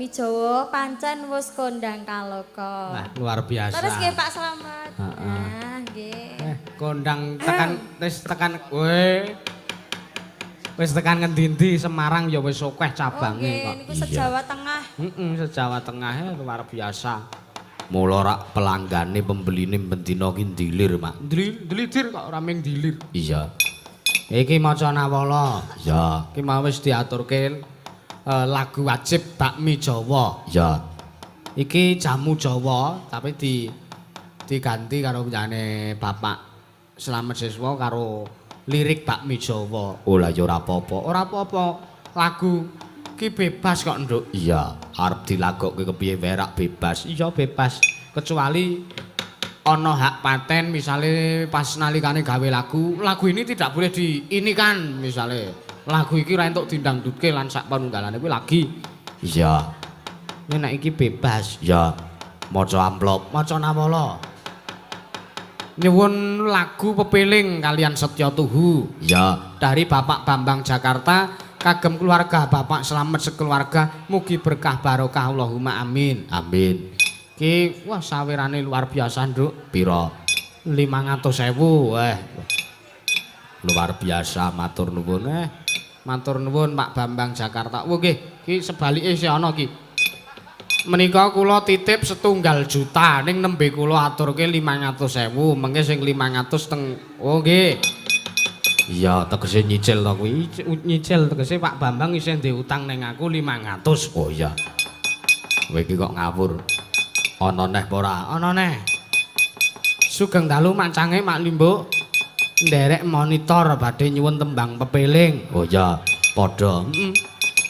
Jawa pancen wis kondang kaloka. Nah, luar biasa. Terus nggih Pak Slamet. Heeh. Nah, nggih. Kondang tekan wis tekan ngendi-endi Semarang ya wis akeh cabange kok. Niku se-Jawa Tengah. Se-Jawa Tengah luar biasa. Mula rak pelanggane pembeline bendina ki ndilir, Mak. Ndlidir kok ora mung ndilir. Iya. Iki maca nawala. Ya. Iki mau wis diaturke lagu wajib bakmi Jawa. Ya. Iki jamu Jawa tapi diganti karo penyanyi Bapak Slamet Siswa karo lirik bakmi Jawa. Oh lah ya ora apa-apa. Ora apa-apa. Lagu ki bebas kok, Nduk. Iya, arep dilagokke kepiye wae rak bebas. Iya bebas. Kecuali ana hak paten misale pas nalikane gawe lagu ini tidak boleh diinikan misale. Lagu iki ora entuk dindangdutke lan sak panunggalane kuwi lagi. Iya. Nek iki bebas. Ya. Maca amplop, maca nawala. Nyuwun lagu pepeling kalian Setya Tuhu. Ya, dari Bapak Bambang Jakarta kagem keluarga Bapak Slamet sekeluarga mugi berkah barokah Allahumma amin. Amin. Ki wah sawirane luar biasa, Nduk. Pira? 500.000. Luar biasa, matur nuwun. Matur nuwun Pak Bambang Jakarta. Wah nggih, ki sebalike isih ana ki. Menika kula titip 1 juta ning nembe kula aturke 500.000. Mengke sing 500 teng oh nggih. Iya, tegese nyicil to kuwi. Nyicil tegese Pak Bambang isih ndek utang ning aku 500. Oh iya. Kowe iki kok ngawur. Ana neh apa ora? Ana neh. Sugeng dalu mancange Mak Limbuk. Nderek monitor badhe nyuwun tembang pepeling. Oh iya, padha.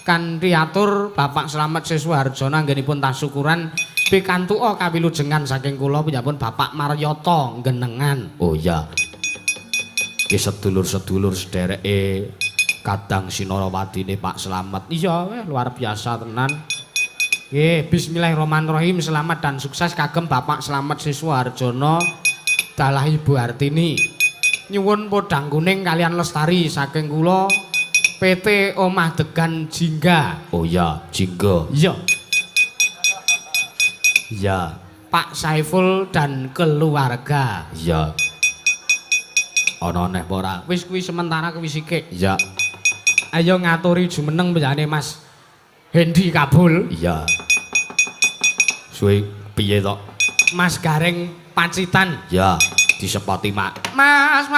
Kanthi atur Bapak Slamet Siswa Harjana anggenipun tasukuran pikantuka kawilujengan saking kula panjenengan Bapak Maryata Genengan. Oh iya. Ki sedulur-sedulur sedereke kadang sinarawatine Pak Slamet. Iya, luar biasa tenan. Nggih, bismillahirrahmanirrahim. Selamat dan sukses kagem Bapak Slamet Siswa Harjana dalah Ibu Hartini. Nyuwun podang kuning kalian lestari saking kula PT Omah Degan Jingga. Oh iya, Jingga. Iya. Iya. Pak Saiful dan keluarga. Iya. Ana neh apa ora? Wis kuwi sementara kuwi sithik. Iya. Ayo ngaturi jumeneng panjenengane Mas Hendi Kabul. Iya. Suwe piye to? Mas Gareng Pacitan. Ya, disepoti Mak. Mas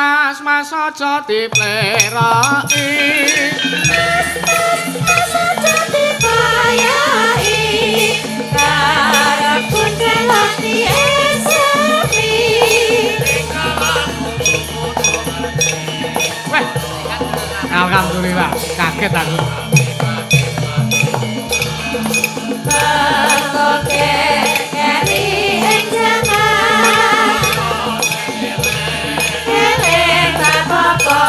aja dipleroki. Mas aja dibayai. Karepku delani esemi. Weh. Alhamdulillah, kaget aku. Oke, keri enjangan. Eleng apa-apa.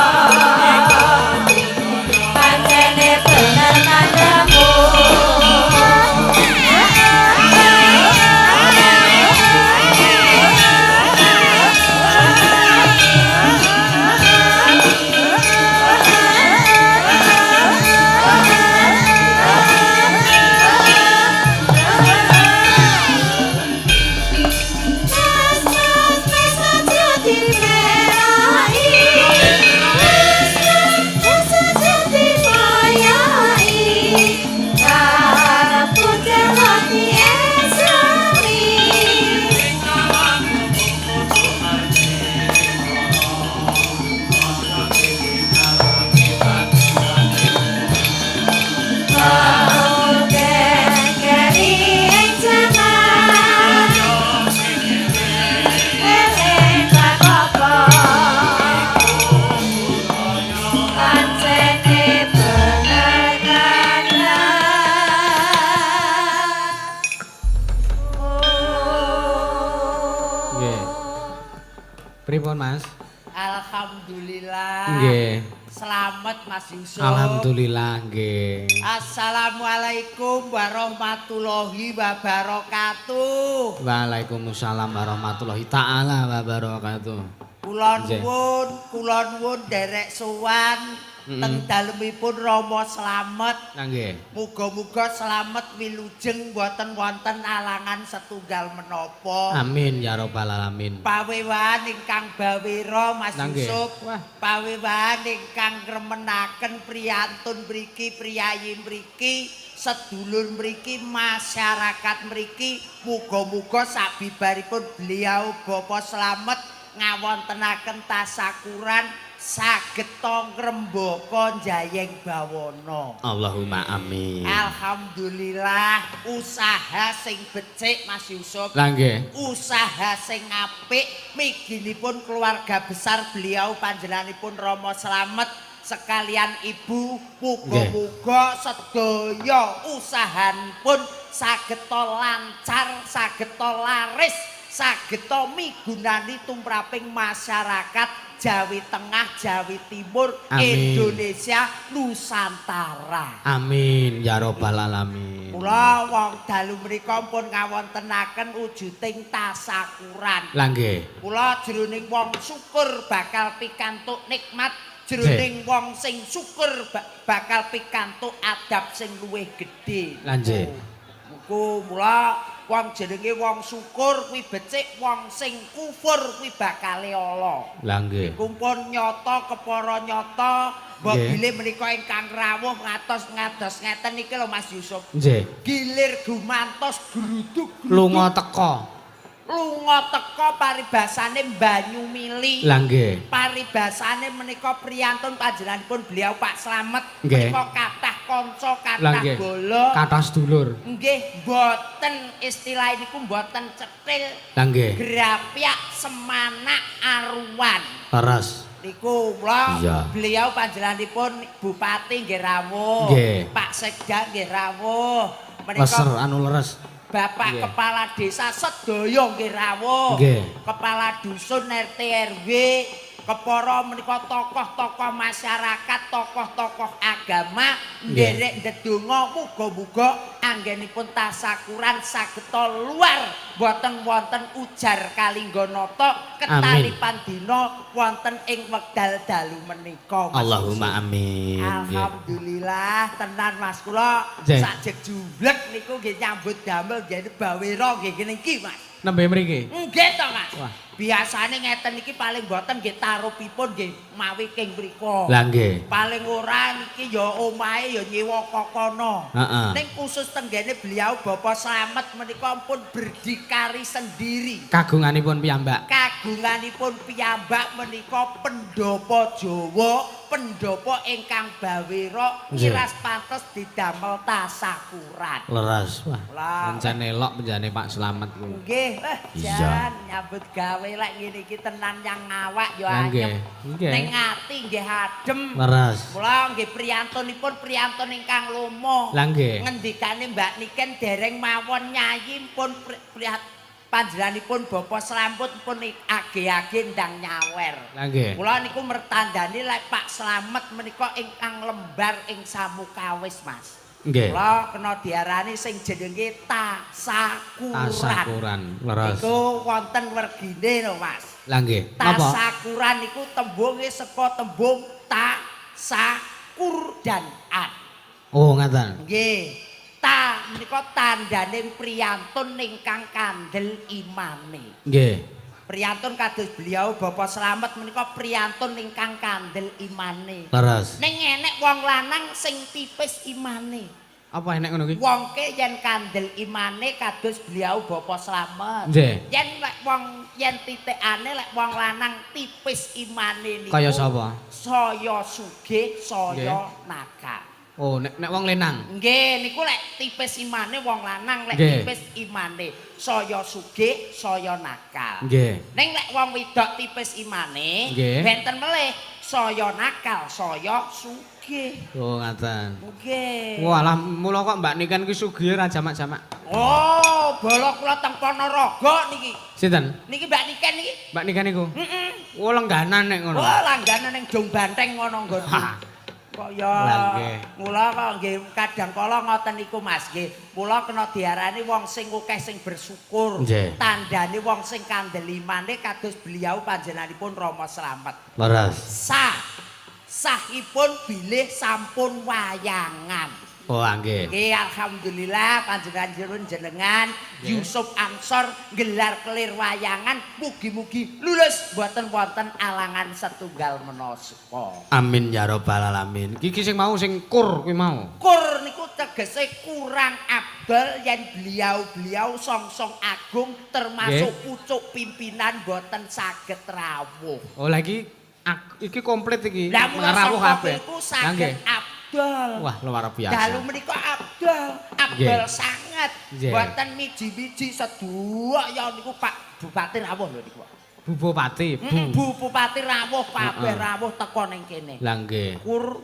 Pancene bener kandamu. Pripun Mas? Alhamdulillah. Nggih. Selamat Mas Yusuf. Alhamdulillah nggih. Assalamualaikum warahmatullahi wabarakatuh. Waalaikumsalam warahmatullahi taala wabarakatuh. Kula nuwun derek sowan teng dalemipun Rama slamet. Lah nggih. Muga-muga slamet wilujeng boten wonten alangan setunggal menapa. Amin ya rabbal alamin. Pawewahan ingkang bawira Mas Lah nggih. Yusuf. Wah. Pawewahan ingkang ngremenaken priyantun mriki, priyayi mriki, sedulur mriki, masyarakat mriki, muga-muga sabibaripun beliau Bapak Slamet ngawontenaken tasakuran sageta ngrembaka njayeng bawana. Allahumma amin. Alhamdulillah usaha sing becik Mas Yusuf. Lah nggih. Usaha sing apik miginipun keluarga besar beliau panjenenganipun Rama Slamet sekalian ibu, muga-muga sedaya usahanipun sageta lancar, sageta laris, sageta migunani tumraping masyarakat Jawi Tengah, Jawi Timur, Amin. Indonesia, Nusantara. Amin ya rabbal alamin. Kula wong dalu mriku pun ngawontenaken wujuding tasakuran. Lah nggih. Kula jroning wong syukur bakal pikantuk nikmat, jroning wong sing syukur bakal pikantuk adab sing luwih gedhe. Lah nggih. Muga mula wong jenenge wong syukur kuwi becik, wong sing kufur kuwi bakale ala. Lah nggih. Kumpul nyata kepara nyata, mbok Nggih. bilih menika ingkang rawuh ngatos ngeten iki lho Mas Yusuf. Nggih. Gilir gumantos gruduk Lunga teka. lunga teka paribasane banyu mili. Lah nggih. Paribasane menika priyantun panjenenganipun beliau Pak Slamet Nggih. menika kathah kanca, Lah kathah nggih. bola. Kathah sedulur. Nggih, boten istilah niku boten cetil, Lah nggih. grapyak, semanak, aruan. Leres. Niku kula Iya. beliau panjenenganipun bupati nggih rawuh. Nggih. Pak Sekda nggih rawuh. Leser Menika anu leres. Bapak Nggih. Kepala Desa sedaya nggih rawuh. Nggih. Kepala dusun RT RW, kepara menika tokoh-tokoh masyarakat, tokoh-tokoh agama Nggih. nderek ndedonga muga-muga anggenipun tasakuran sageta luar boten wonten ujar kalingganata ketalipan dina wonten ing wekdal dalu menika. Mas Allahumma Yusuf. amin. Nggih. Alhamdulillah tenan Mas kula Nggih. sajek jublek niku nggih nyambut damel nggih bawira nggih ngene iki Mas. Nembe mriki. Nggih to Mas. Wah. Biasane ngeten iki paling boten nggih tarupipun nggih mawi king mriku. Lah nggih. Paling ora iki ya omahe ya nyewa kokono. Heeh. Ning khusus tenggene beliau Bapak Slamet menika pun berdikari sendiri. Kagunganipun piyambak. Kagunganipun piyambak menika pendopo Jawa, pendopo ingkang bawira Nggih. ngiras pantes didamel tasakuran. Leres. Wah. Lah. Pancen elok penjane Pak Slamet ku. Nggih, Iya. jan nyambut gawe lek ngene iki tenan yang ngawak ya Lah nggih. anyep. Nggih. Ning ati nggih adem. Leres. Mula nggih priyantunipun priyantun ingkang lomo. Lah nggih. Ngendikane Mbak Niken dereng mawon nyayi pun panjenenganipun Bapak Slamet pun age-age ndang nyawer. Lah nggih. Kula niku mertandani lek Pak Slamet menika ingkang lembar ing Samukawis, Mas. Nggih. Kula kena diarani sing jenenge tasakuran. Tasakuran. Leres. Iku wonten wergine lho, Mas. Lah nggih. Napa? Tasakuran niku tembunge saka tembung tasakur dan an. Oh, ngaten. Nggih. Ta menika tandane priyantun ingkang kandel imane. Nggih. Priyantun kados beliau Bapak Slamet menika priyantun ingkang kandel imane. Leres. Ning enek wong lanang sing tipis imane. Apa enek ngono ki? Wongke yen kandel imane kados beliau Bapak Slamet. Nggih. Yen titikane lek wong lanang tipis imane niku. Kaya sapa? Saya sugih, saya nakal. Oh, nek wong lenang. Nggih, niku lek tipis imane wong lanang, lek Nggih. tipis imane saya sugih, saya nakal. Nggih. Ning lek wong wedok tipis imane, Nggih. benten melih saya nakal, saya sugih. Oh, ngaten. Nggih. Walah, mula kok Mbak Niken ki sugih ra jamak-jamak. Oh, bola kula teng Ponorogo niki. Sinten? Niki Mbak Niken niki. Mbak Niken niku. Heeh. Oh, lengganan nek ngono. Oh, langganan ning Jong Banteng ngono nggon. Kaya Lah, nggih. mula kok nggih kadang kala ngoten niku Mas nggih. Mula kena diarani wong sing akeh sing bersyukur. Nggih. Tandane wong sing kandel imane kados beliau panjenenganipun Rama Slamet. Leres. sahipun bilih sampun wayangan. Oh nggih. Nggih alhamdulillah panjenengan jenengan Yusuf Ansor gelar kelir wayangan mugi-mugi lulus mboten wonten alangan setunggal menapa. Amin ya rabbal alamin. Iki sing mau sing kur kuwi mau. Kur niku tegese kurang abdal yen beliau-beliau song-song agung termasuk pucuk pimpinan boten saged rawuh. Oh lagi iki komplit iki. Lah mula rawuh kabeh. iku saged abdal. Wah luar biasa. Dalu menika abdal sangat. Boten miji-miji sedua ya niku Pak Bupati rawuh lho niku. Bupati, Bu Bupati rawuh kabeh rawuh teko ning kene. Lah nggih. Kur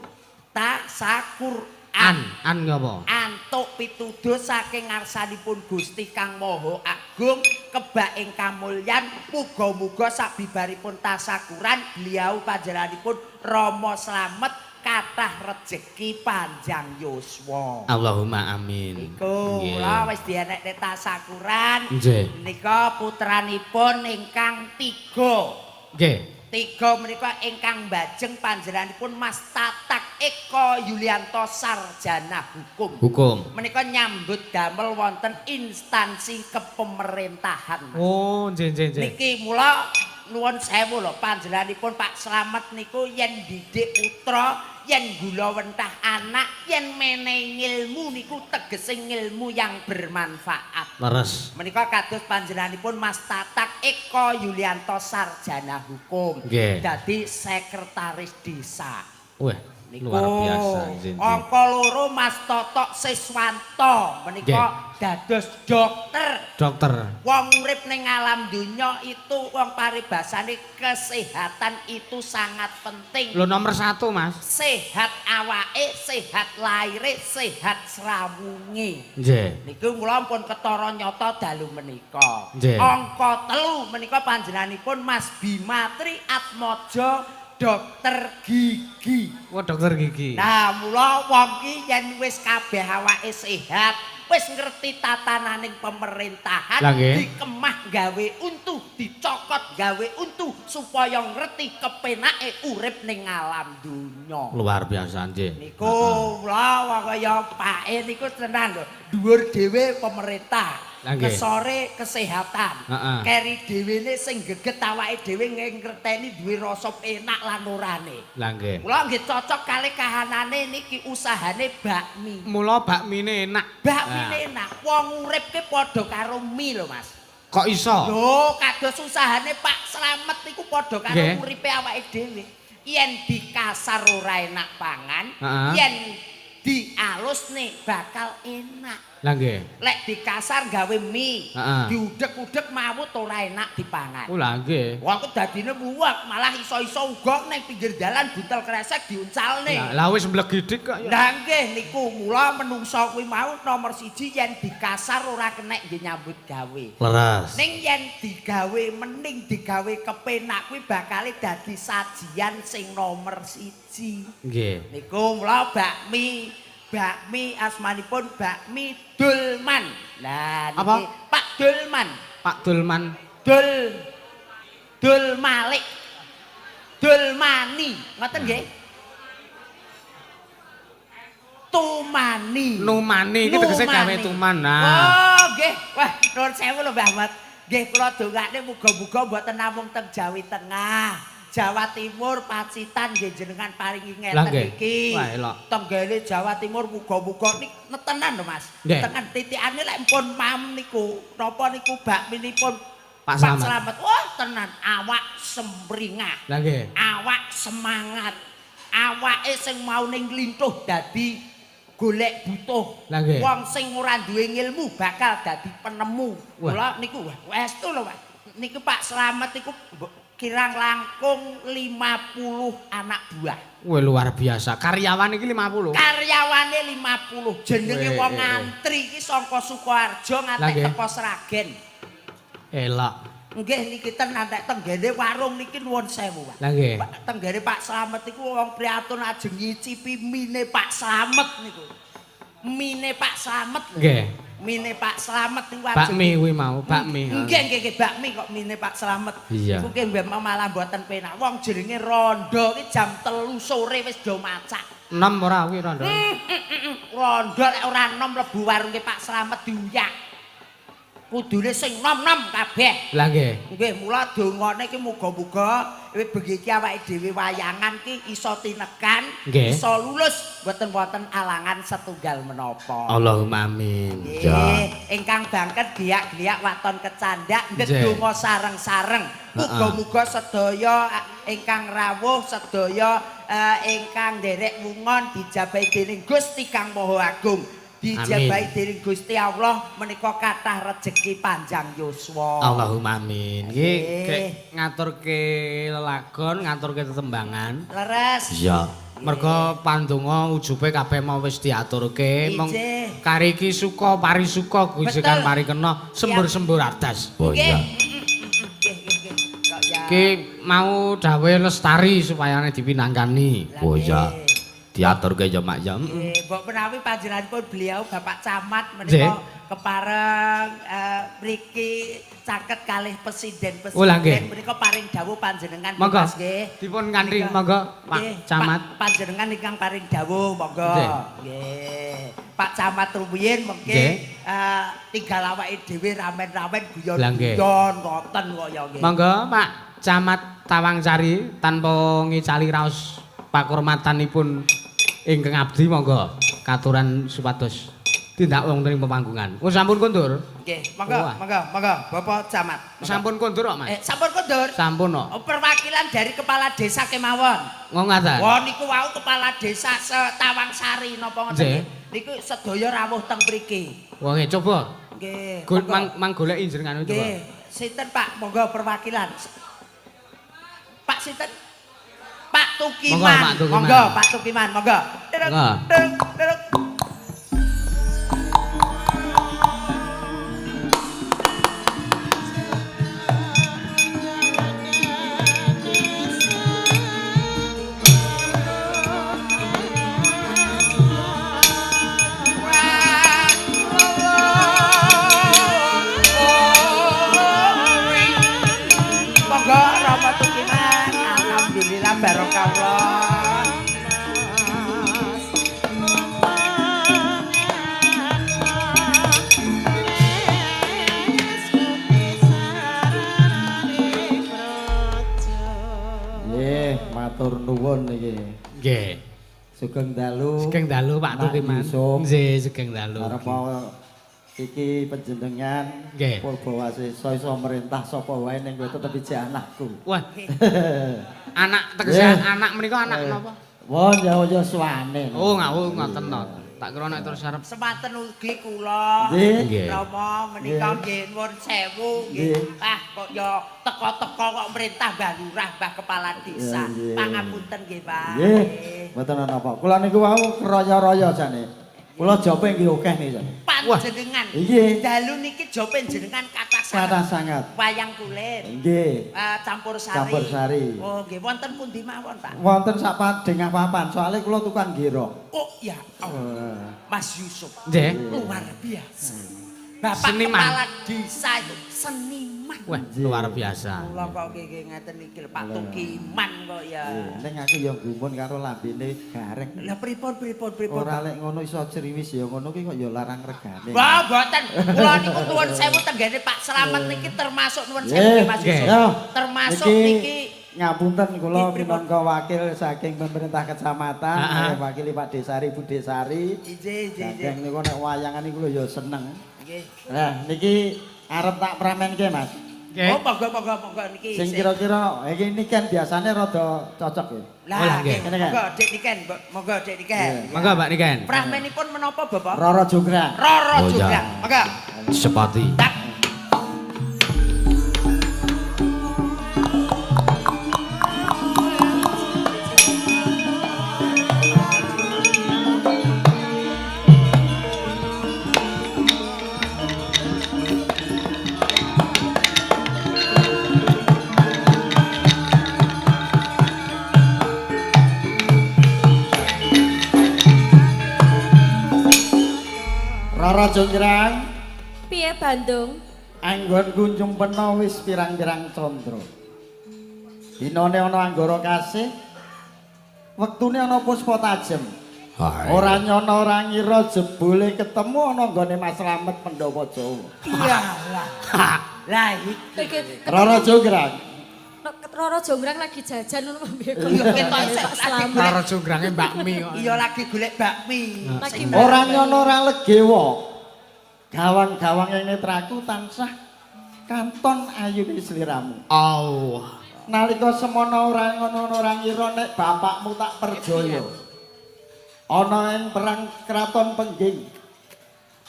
ta sakur An ngapa? Antuk pituduh saking ngarsanipun Gusti Kang Maha Agung kebak ing kamulyan muga-muga sabibaripun tasakuran beliau panjenenganipun Rama slamet kathah rejeki panjang yuswa. Allahumma amin. Iku kula wis dienekne tasakuran. Nggih. Nika putranipun ingkang 3. Nggih. 3 menika ingkang bajeng panjenenganipun Mas Tatak Eko Yulianto Sarjana Hukum. Menika nyambut damel wonten instansi kepemerintahan. Oh, nggih. Niki mula nuwun sewu lho panjenenganipun Pak Slamet niku yen didik putra, yen gula wentah anak, yen menehi ilmu niku tegese ilmu yang bermanfaat. Leres. Menika kados panjenenganipun Mas Tatak Eko Yulianto Sarjana Hukum. Nggih. Dadi sekretaris desa. Wah, luar biasa. Angka 2 Mas Totok Siswanto menika dados dokter. Wong urip ning alam donya itu wong paribasane kesehatan itu sangat penting. Lho nomor 1, Mas. Sehat awake, sehat laire, sehat srawunge. Nggih. Niku kula pun ketara nyata dalu menika. Nggih. Angka 3 menika panjenenganipun Mas Bimatri Atmojo dokter gigi. Wah, dokter gigi. Nah, mula wong ki yen wis kabeh awake sehat, wis ngerti tatananing pemerintahan, dikemah gawe untu, dicokot gawe untu supaya ngerti kepenake urip ning alam donya. Luar biasa nggih. Niku kula kaya pake niku tenan lho, dhuwur dhewe pemerintah. Kesore kesehatan. Keri dhewene sing geget awake dhewe ngerteni duwe rasa enak lan orane. Lah nggih. Kula nggih cocok kalih kahanane niki usahane bakmi. Mula bakmine enak. Bakmine enak. Wong urip ki padha karo mie lho, Mas. Kok iso? Lho, kados usahane Pak Slamet niku padha karo uripe awake dhewe. Yen dikasar ora enak pangan, yen dialusne bakal enak. Lah nggih. Lek dikasar gawe mie, diudek-udek mawut ora enak dipangan. Oh lah nggih. Wong ku dadine muwek, malah iso-iso uga ning pinggir dalan buntel kresek diuncalne. Lah wis mblegidik kok ya. Lah nggih niku mula menungso kuwi mau nomor 1 yen dikasar ora kenek nggih nyambut gawe. Leres. Ning yen digawe mening digawe kepenak kuwi bakal dadi sajian sing nomor 1. Nggih. Niku mula bakmi asmanipun bakmi Dulman. Lah niki Pak Dulman. Pak Dulman. Dul Malik. Dulmani, ngoten nggih? Tumani. Numani iki tegese gawe tuman. Nah. Oh, nggih. Wah, nuwun sewu lho Mbah Ahmad. Nggih kula dongakne muga-muga mboten namung teng Jawi Tengah. Jawa Timur Pacitan nggih jenengan paringi ngeten iki. Wah, elok. Tenggene Jawa Timur muga-muga niki tenan lho Mas. Tekan titikane lek pun mam niku napa niku bakminipun Pak Slamet. Wah, tenan awak semringah. Lah nggih. Awak semangat. Awake sing mau ning nglintuh dadi golek butuh. Wong sing ora duwe ilmu bakal dadi penemu. Kula niku westu lho, Pak. Niku Pak Slamet niku kirang langkung 50 anak buah. Wah luar biasa. Karyawan iki 50. Karyawane 50. Jenenge wong ngantri iki saka Sukoharjo ngantek teko Sragen. Elok. Nggih niki tenan nek tenggene warung niki nuwun sewu, Pak. Lah nggih. Tenggene Pak Slamet iku wong priatun ajeng ngicipi mine Pak Slamet niku. Mine Pak Slamet lho. Nggih. Mine Pak Slamet niku bakmi kuwi mau, bakmi. Nggih bakmi kok mine Pak Slamet. Iya. Iku ki malah mboten penak. Wong jenenge rondo ki jam 3 sore wis do macak. 6 ora kuwi rondo. Rondo nek ora 6 mlebu warunge Pak Slamet diuyak. Kudune sing nom-nom kabeh. Lah nggih. Nggih, mula dongane iki muga-muga bengi iki awake dhewe wayangan ki iso tinekan, iso lulus, mboten wonten alangan setunggal menapa. Allahumma amin. Nggih, ingkang bangket giyak-giyak waton kecandak ndedonga sareng-sareng. Muga-muga sedaya ingkang rawuh, sedaya ingkang nderek wungon dijabahi dening Gusti Kang Maha Agung. Dijabahi dening Gusti Allah menika kathah rejeki panjang yuswa. Allahumma amin. Nggih ngaturke lelagon, ngaturke tetembangan. Leres. Iya. Merga pandonga ujube kabeh mau wis diaturke. Mong kari iki suka parisuka Gusti Kang parikena sembur-sembur ardas. Oh iya. Ki mau dawuh lestari supayane dipinanggani. Oh iya. Diaturke ya Mak ya. Mbok menawi panjenenganipun beliau Bapak Camat menika kepareng mriki caket kalih presiden menika paring dawuh panjenengan Mas nggih. Dipun kantri monggo Pak Camat. Panjenengan ingkang paring dawuh monggo. Nggih. Pak Camat rumiyin mengke tinggal awake dhewe ramen-ramen guyon-guyon ngoten kok ya nggih. Monggo Pak Camat Tawangsari tanpa ngicali raos pakurmatanipun ingkang abdi monggo katuran supados tindak wonten ing pemanggungan. Oh sampun kondur? Nggih, monggo Bapak Camat. Sampun kondur kok, Mas? Sampun kondur. Sampun kok. Perwakilan dari kepala desa kemawon. Ngoten. Wah niku wau kepala desa Tawangsari napa ngoten niku sedaya rawuh teng mriki. Wah nggih coba. Nggih. Mang goleki jenengan coba. Nggih. Sinten Pak? Monggo perwakilan. Pak sinten? Pak Tukiman. Monggo Pak Tukiman, monggo. Monggo Rama Tukiman. Alhamdulillah barokah. Matur nuwun niki. Nggih. Sugeng dalu. Sugeng dalu Pak Tukiman. Nggih, sugeng dalu. Arep iki panjenengan nggih. Purwasesa iso merintah sapa wae ning kowe tetep iki anakku. Wah. Anak tegese anak menika anak napa? Wah, ya suwane. Oh, ngoten to. Tak kira nek terus arep Semanten ugi kula. Nggih. Rama menika nggih nuwun sewu nggih. Ah kok ya teko-teko kok merintah Mbah Lurah, Mbah Kepala Desa. Pangapunten nggih, Pak. Nggih. Mboten napa. Kula niku wau keroyo-royo jane. Kula jope nggih akeh niki. Panjenengan. Nggih. Dalu niki jope jenengan kathah sangat. Wayang kulit. Nggih. Campur sari. Campur sari. Oh, nggih wonten pundi mawon, Pak? Wonten sak padeng papan, soalnya kula tukang gira. Oh, ya Allah. Mas Yusuf. Nggih. Luar biasa. Bapak Seniman. Kepala Desa itu seniman. Wah, luar biasa. Kula kok nggih ngeten iki Pak Tukiman kok ya. Ning aku ya gumun karo lambene gareng. Lah pripun? Ora lek ngono iso ceriwis ya ngono ki kok ya larang regane. Wah, mboten. Kula niku nuwun sewu tenggene Pak Slamet niki termasuk nuwun sewu Mas Yusuf. Termasuk niki ngapunten kula minangka wakil saking pemerintah kecamatan, wakili Pak Desari, Bu Desari. Nggih. Kadang niku nek wayangan niku lho ya seneng. Nggih. Nah, niki arep tak pramenke, Mas. Oh, monggo niki. Sing kira-kira iki kan biasane rada cocok ya. Lah, nggih. Monggo Dik Niken, monggo Dik Niken. Monggo Pak Niken. Pramenipun menapa, Bapak? Roro Jonggrang. Roro Jonggrang. Monggo. Sepati. Tak. Roro Jonggrang. Piye Bandung? Anggon kunjung pena wis pirang-pirang condro. Dinane ana anggara kasih, wektune ana puspa tajem. Ora nyono ora ngira jebule ketemu ana nggone Mas Slamet Pandhawa Jawa. Iyalah. Lah iki Rara Jonggrang. Roro Jonggrang lagi jajan ngono piye kok. Iya, ketok isih lagi Karo jonggrange bakmi kok. Iya lagi golek bakmi. Lagi Ora nyono ora legewa. Gawang-gawang ing netraku tansah kanton ayune sliramu. Allah. Nalika semana ora ngono ora ngira nek bapakmu tak perjaya. Ana ing perang kraton Pengging.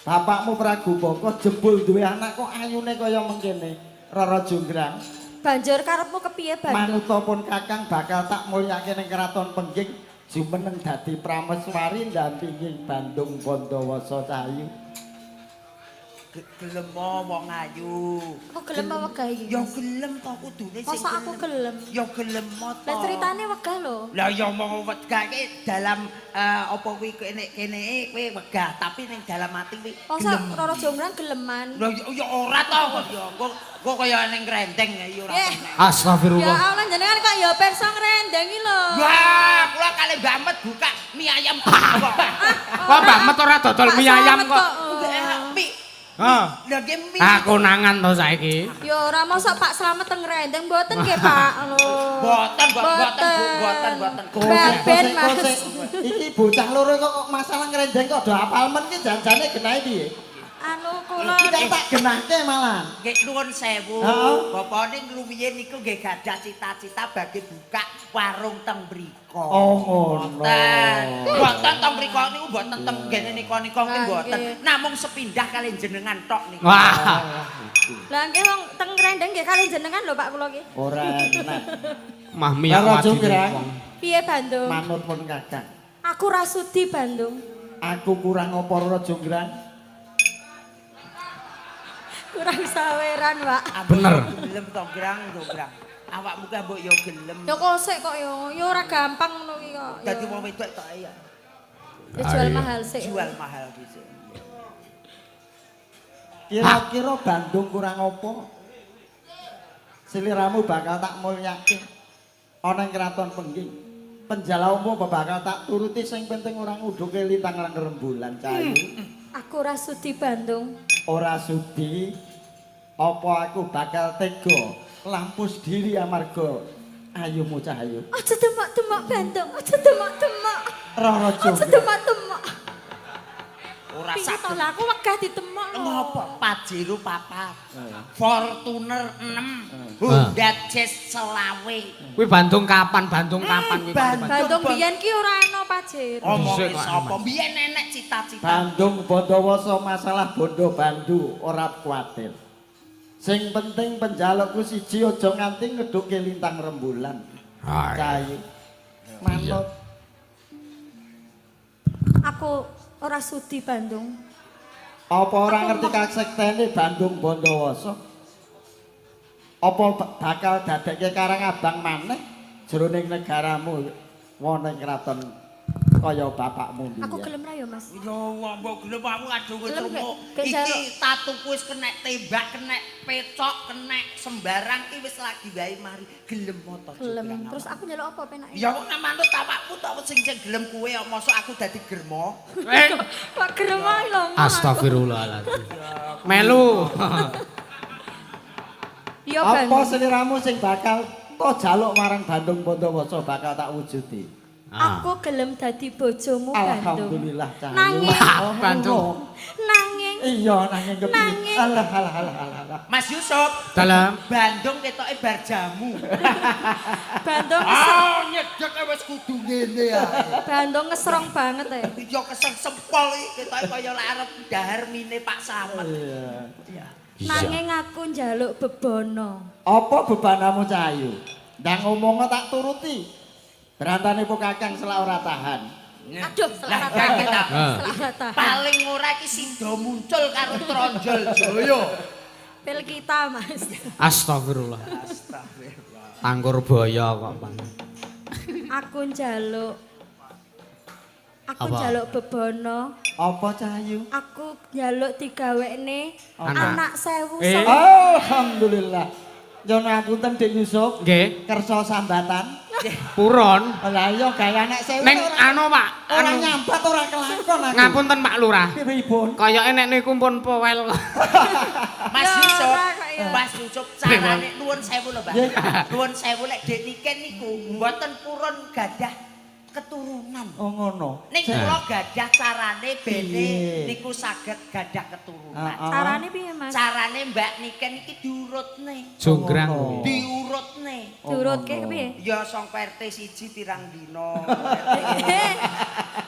Bapakmu Prabu Baka jebul duwe anak kok ayune kaya mengkene. Rara Jonggrang. Banjur karepmu kepiye Bandung? Manuta pun Kakang bakal tak mulyake ning kraton Pengging jumeneng dadi prameswari ndampingi Bandung Bandawasa Cahayu. Gelem wong ayu. Kok gelem apa wegah iki? Ya gelem to kudune sing. Masa aku gelem? Ya gelem to. Lah ceritane wegah lho. Lah ya mau wegah iki dalam apa kuwi kene kowe wegah tapi ning dalam ati kuwi Masa Roro Jonggrang geleman? Lah ya ora to kok ya. Kok kaya ning krendeng ya ora. Eh. kena. Ya Astagfirullah. Allah jenengan kok ya perso ngrendengi lho. Wah, kula kali Mbak Met buka mie ayam kok. Kok Mbak Met ora dodol mie ayam kok? Mie. Hah. Lah ge mie. Aku nangan to saiki. Ya ora mosok Pak Slamet teng ngrendeng mboten nggih Pak. Lho. Boten. Ben Mas. Iki bocah loro kok masalah ngrendeng kok do apal men ki janjane genahe piye? Anu kula Kita tak genahke malah. Nggih nuwun sewu. Heeh. Bapane ngluwihin niku nggih gadah cita-cita badhe buka warung teng mriko. Oh ngono. Boten teng mriko niku boten teng ngene nika niku mboten. nggih. Namung sepindah kali jenengan tok niku. Wah. Lah nggih wong teng ngrendeng nggih kali jenengan lho Pak kula iki. Ora enak. Mah mie Rara wadi Jonggrang. wong. Piye Bandung? Manut pun Kakang. Aku rasudi Bandung. Aku kurang apa Rara Jonggrang? Kurang saweran, Pak. Bener. Gelem to grang. Awakmu ka mbok ya gelem. Ya kosek kok ya ora gampang ngono iki kok. Dadi wong wedok tok ya. Ya jual mahal sih. Jual mahal gitu. Kira-kira Bandung kurang apa? Sliramu bakal tak mulyake ana ing kraton Pengging. Penjalamu bakal tak turuti sing penting ora nguduke lintang lan rembulan Cahayu. Aku rasudi Bandung. Ora sudi apa aku bakal tega lampus diri amarga ayumu Cahayu. Aja demak-demak Bandung, aja demak-demak. Rara Aja Jonggrang. demak-demak. Ora Piye to sak lah aku wegah ditemak lho. ngopo Pajero 4, Fortuner 6, Honda Jazz 20. Kuwi Bandung kapan kuwi? Bandung biyen ki ora ana Pajero. Omongke Dhisik kok, sapa? Mas. Biyen nenek cita-cita. Bandung Bandawasa masalah bondo bandu ora kuwatir. Sing penting penjalukku siji aja nganti ngeduke lintang rembulan. Cahayu. Manut Aku ora sudi Bandung. apa ora ngerti kasektene Bandung Bandawasa? Apa bakal dadekke Karang Abang maneh jroning negaramu wonten kraton kaya bapakmu biyen? Aku gelem ra ya Mas. Yo mbok gelem aku aduh wis Gelem rumuk. gak jaluk. Iki tatuku wis kena tembak, kena pecok, kena sembarang ki wis lagi wae mari gelem moto. Gelem. Terus aku nyeluk apa penake? Ya kok manut awakmu tok sing gelem kuwe kok mosok aku dadi germo. Pak gelem ae lho. Astagfirullahaladzim. Melu. Ya Apa Bandung. sliramu sing bakal to jaluk marang Bandung Bandawasa bakal tak wujudi? Aku gelem dadi bojomu Bandung. Alhamdulillah Cahayu. Nanging Oh, Bandung. nanging Iya nanging kepiye? Nanging. Alah. Mas Yusuf, Dalam Bandung ketoke bar jamu. Bandung Nyedek wis kudu ngene ae. Bandung ngesrong banget Ya keseng sempol iki ketoke kaya lek arep dahar mine Pak Slamet. Iya. Nanging aku njaluk bebono. Apa bebanamu Cahayu? Ndang ngomongnya tak turuti. Berantane po Kakang selak ora tahan. Aduh, Lah salah kita kata. paling ora iki sido muncul karo Tronjol Jaya. Pil kita, Mas. astagfirullah. Tangkur boyo kok, Bang. Aku njaluk Aku Apa? njaluk bebono. Apa Cahayu? Aku njaluk digawekne Anak. anak 1000 Eh. sok. Alhamdulillah. Nyon ngapunten Dik Yusuf. Nggih. Kersa sambatan. Purun. Lah iya gawe anak 1000 Ning anu Pak, ora anu nyambat ora kelakon aku. ngapunten Pak Lurah. Pripun? Kayake nek niku pun powel. Mas Ya, Yusuf, ora kok ya. Mas Yusuf carane nuwun sewu lho, Mbak. Nggih. Nuwun sewu lek Dek Niken niku mboten purun gadah keturunan. Oh ngono. Ning kula gadah carane bene Piye? niku saged gadah keturunan. Carane piye, Mas? Carane Mbak Niken iki diurutne. Jonggrang. Oh. Diurutne. Diurutke kepiye? Ya song RT 1 pirang dina.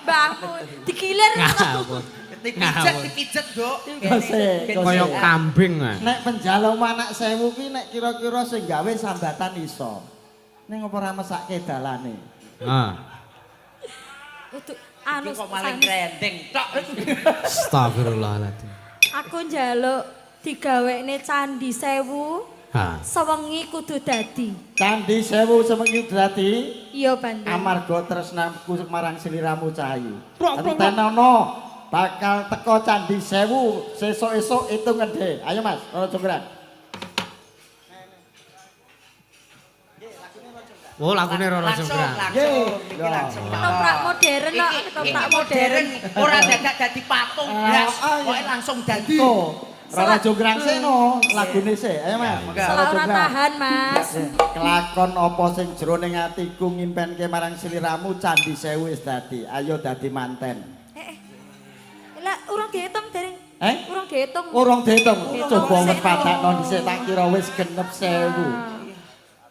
Bangun, digilir. Ngawur. Dipijet, Dok. Gosek, gosek. Kaya kambing. Nek penjaluk anak 1000 ki nek kira-kira sing gawe sambatan iso. Ning apa ora mesake dalane? Heeh. Untuk Iki anu kok maling sang- trending tok. Astagfirullahaladzim. Aku njaluk digawekne candi 1000 Ha. sewengi kudu dadi. Candi 1000 semengi dadi Iya, Bandung. amarga tresnaku marang sliramu Cahayu. Tentenono bakal teko candi 1000 sesuk-esuk itu ngedhe. Ayo Mas, ora jonggrang. Oh, lagune Roro Jonggrang. Langsung, iki langsung. Ketoprak modern kok, Iki ketoprak modern, modern. ora dadak dadi patung blas, pokoke langsung dadi. Roro Jonggrang seno lagune sik. Ayo Mas. Enggak. Roro Ora Jonggrang. tahan, Mas. Kelakon apa sing jroning atiku ngimpenke marang sliramu candi 1000 wis dadi. Ayo dadi manten. Lah urung diitung dereng. Eh? Urung diitung. Urung diitung. Diitung Coba wis sik. padakno dhisik tak kira wis genep 1000.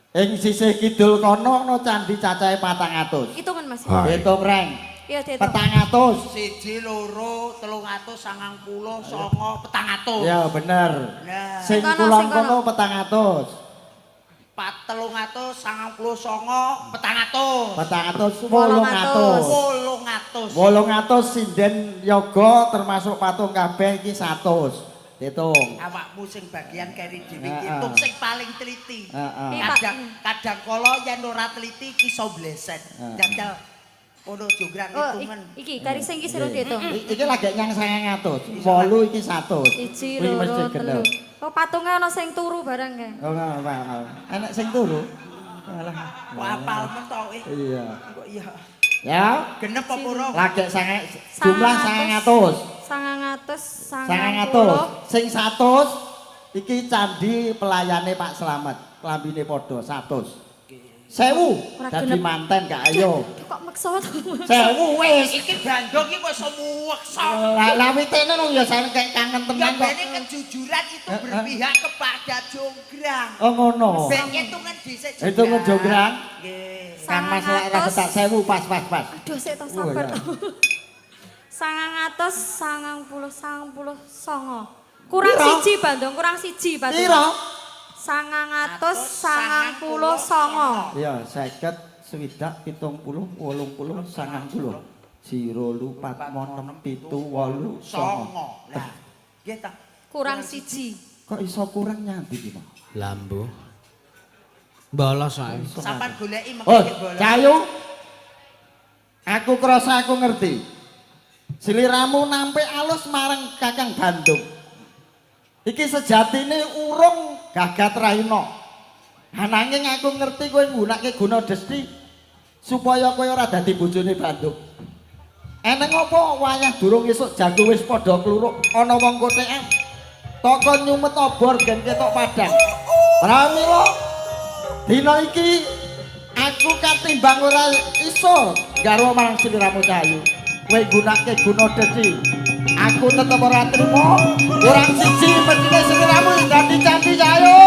Ing sisih kidul kono ono candi cacahe 400. Hitungan, Mas. Hitung reng. Iya, diitung. 400. 1 2 390 400. Ya bener. Nah, Sing Sing kono, kulon sing kono. kono 400. 399 400. 400 800. 800. 800 sinden yoga termasuk patung kabeh iki 100. Hitung. Awakmu sing bagian keri dhewe Heeh. hitung sing paling teliti. Heeh. Iya, Pak. Kadang kala yen ora teliti ki iso bleset. Heeh. Jajal ono jonggrang Oh, hitungan. iki kari sing iki suruh diitung. Iki lagi nyang 900. 8 iki 100. Siji, Kuwi mesti loro, genep. telu. Oh, patungnya ana sing turu bareng kae. Oh, apa. Enak sing turu. Alah. Kok apal men to Iya. Kok iya. Ya, Genep apa ora? lagi jumlah 900. 900. Sing 100 iki candi pelayane Pak Slamet, klambine padha 100. 1000 Ora dadi genep. manten gak ayo. Kok maksa to? 1000 wis. Iki bandung iki kok iso muweksa. Lah witene nang ya saya kayak kangen Ya tenan kok. bene kejujuran itu berpihak kepada jonggrang. Oh ngono. Ben hitungan dhisik jonggrang. Hitungan jonggrang. Nggih. Kan Mas lek ra ketak 1000 pas. Aduh, sik to sabar iya. to. 999. Kurang Piro? siji Bandung, kurang siji Bandung. Piro? 999. Ya 50 swidak 70 80 90. 0 4 6 7 8 9. Songo. Lah, nggih ta. Kurang siji. Kok iso kurang nyandi ki, Pak? Lambu. Bolos ae. Sampan goleki Oh, mengke bola. Cahayu. Aku krasa aku ngerti. Sliramu nampe alus marang Kakang Bandung. Iki sejatine urung gagat raina. Ananging aku ngerti kowe nggunakake guna desti supaya kowe ora dadi bojone Bandung. Eneng apa wayah durung esuk jago wis padha kluruk ana wong kotekan. Toko nyumet obor gen ketok padang. Pramila dina iki aku katimbang ora iso garwa marang sliramu Cahayu. Kowe gunake guna dadi. Aku tetep ora trimo. Kurang siji mestine sliramu dadi candi Cahayu.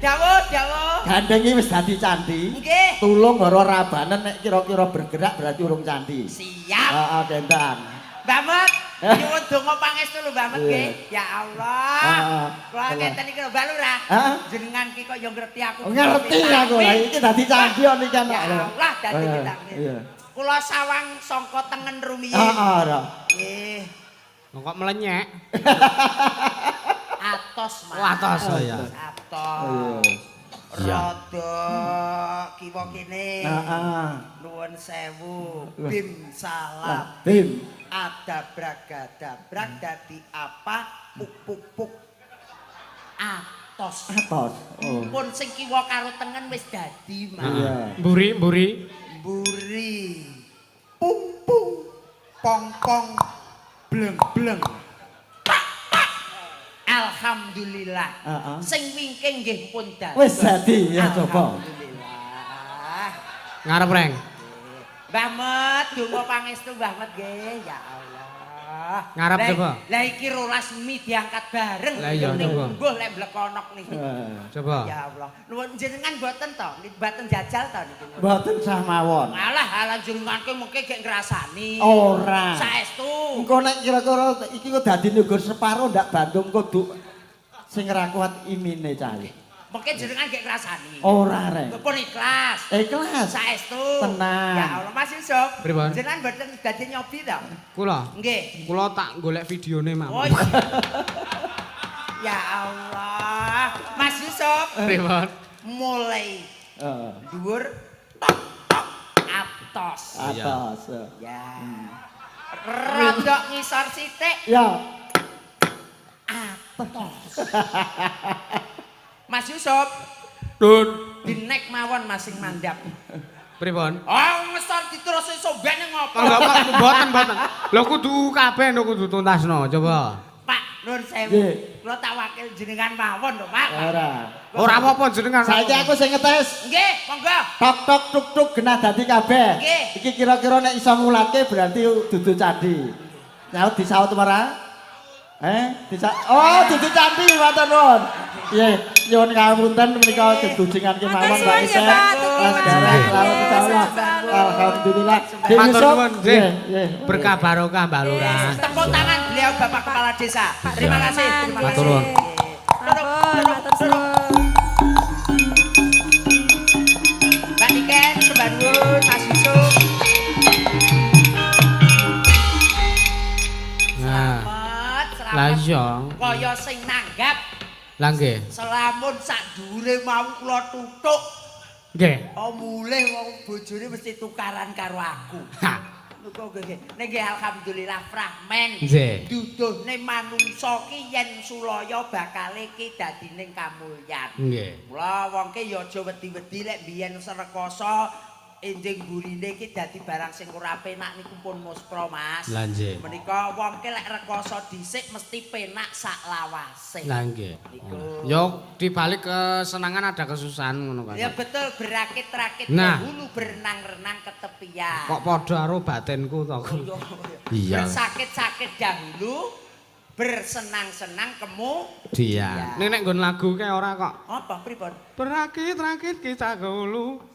Dawuh. Gandengi wis dadi candi. Nggih. Tulung ora rabanen nek kira-kira bergerak berarti urung candi. Siap. Heeh, Gendang. Mbak Mut, nyuwun donga pangestu lho Mbak Mut nggih. Ya Allah. Heeh. Kula ngeten iki lho Mbak Lurah. Heeh. Jenengan ki kok yo ngerti aku. Ngerti aku lah iki dadi candi kok iki anak. Ya Allah, dadi kita. Iya. Kula sawang sangka tengen rumiyin. Heeh, ora. Nggih. Kok melenyek? atos, Mas. Oh, atos, oh ya. Atos. Rada kiwa kene. Nuwun sewu. Bim salam. Bim. Adabragadabrak dadi apa? Puk puk puk. Atos. Atos. Oh. Pun sing kiwa karo tengen wis dadi, Mas. Mburi. Mburi. Pung pung. Pong pong. Bleng bleng. Alhamdulillah. Sing wingking nggih pun dadi. Wis dadi ya coba. Alhamdulillah. Ngarep reng. Mbah Met, donga pangestu Mbah Met nggih. Ya Allah. Ngarep coba. Lah iki 12 mi diangkat bareng. Lah iya coba. Mbuh lek mlekonok niki. Coba. Ya Allah. Nuwun jenengan mboten to, mboten jajal to niki. Mboten sah mawon. Alah jenengan kowe mengke gek ngrasani. Ora. Saestu. Engko nek kira-kira iki kok dadi negur separo ndak Bandung kudu sing ra kuat imine cahe. Mengke jenengan gek ngrasani. Ora rek. Pun ikhlas. Ikhlas. Saestu. Tenang. Ya Allah Mas Yusuf. Pripun? Jenengan mboten dadi nyobi to? Kula. Nggih. Kula tak golek videone Oh, mawon. iya. Ya Allah. Mas Yusuf. Pripun? Mulai Heeh. dhuwur tok tok atos. Atas. Ya. Rodok ngisor sithik Ya. atos. Mas Yusuf, Dun. dinek mawon masing mandap. Pripun? Oh, ngesor diterus sombane ngopo? Enggak Pak, mboten. Lho kudu kabeh lho kudu tuntasno, coba. Pak, nuwun sewu. Nggih. Kula tak wakil jenengan mawon lho, Pak. Ora. Ora apa-apa jenengan. Saiki aku sing ngetes. Nggih, monggo. Tok tok tuk tuk genah dadi kabeh. Nggih. Iki kira-kira nek iso ngulatke berarti dudu candi. Nyaut disaut ora? Oh, dudu candi matur nuwun. Nggih, nyuwun ngapunten menika gedujingan kemawon Mbak Isa. Alhamdulillah. Matur nuwun, nggih. Nggih. Berkah barokah Mbak Lurah. Tepuk tangan beliau Bapak Kepala Desa. Terima kasih. Terima Matur kasih. nuwun. Matur suwun. Mbak Niken, sembah nuwun, Mas Yusuf. Nah, Selamat, lah selamat. iya. Kaya sing nanggap Lah nggih. selamun sak dhuwure mau kula tutuk. Nggih. Oh mulih wong bojone mesti tukaran karo aku. Ha. Niku nggih. Nggih alhamdulillah fragmen. Nggih. Duduhne manungsa ki yen sulaya bakale ki dadining kamulyan. Nggih. Mula wong ki ya aja wedi-wedi lek biyen Srekoso enjing burine ki dadi barang sing ora penak niku pun muspra Mas. Lah nggih. Menika wong ki lek rekoso dhisik mesti penak sak lawase. Lah nggih. Niku. Yo dibalik kesenangan ada kesusahan ngono kan. Ya betul berakit-rakit Nah. dahulu berenang-renang ke tepian. Kok padha karo batinku to. Iya. Bersakit-sakit dahulu, bersenang-senang Dia. Nek nggon lagu kae ora kok. Apa pripun? Berakit-rakit kita dahulu.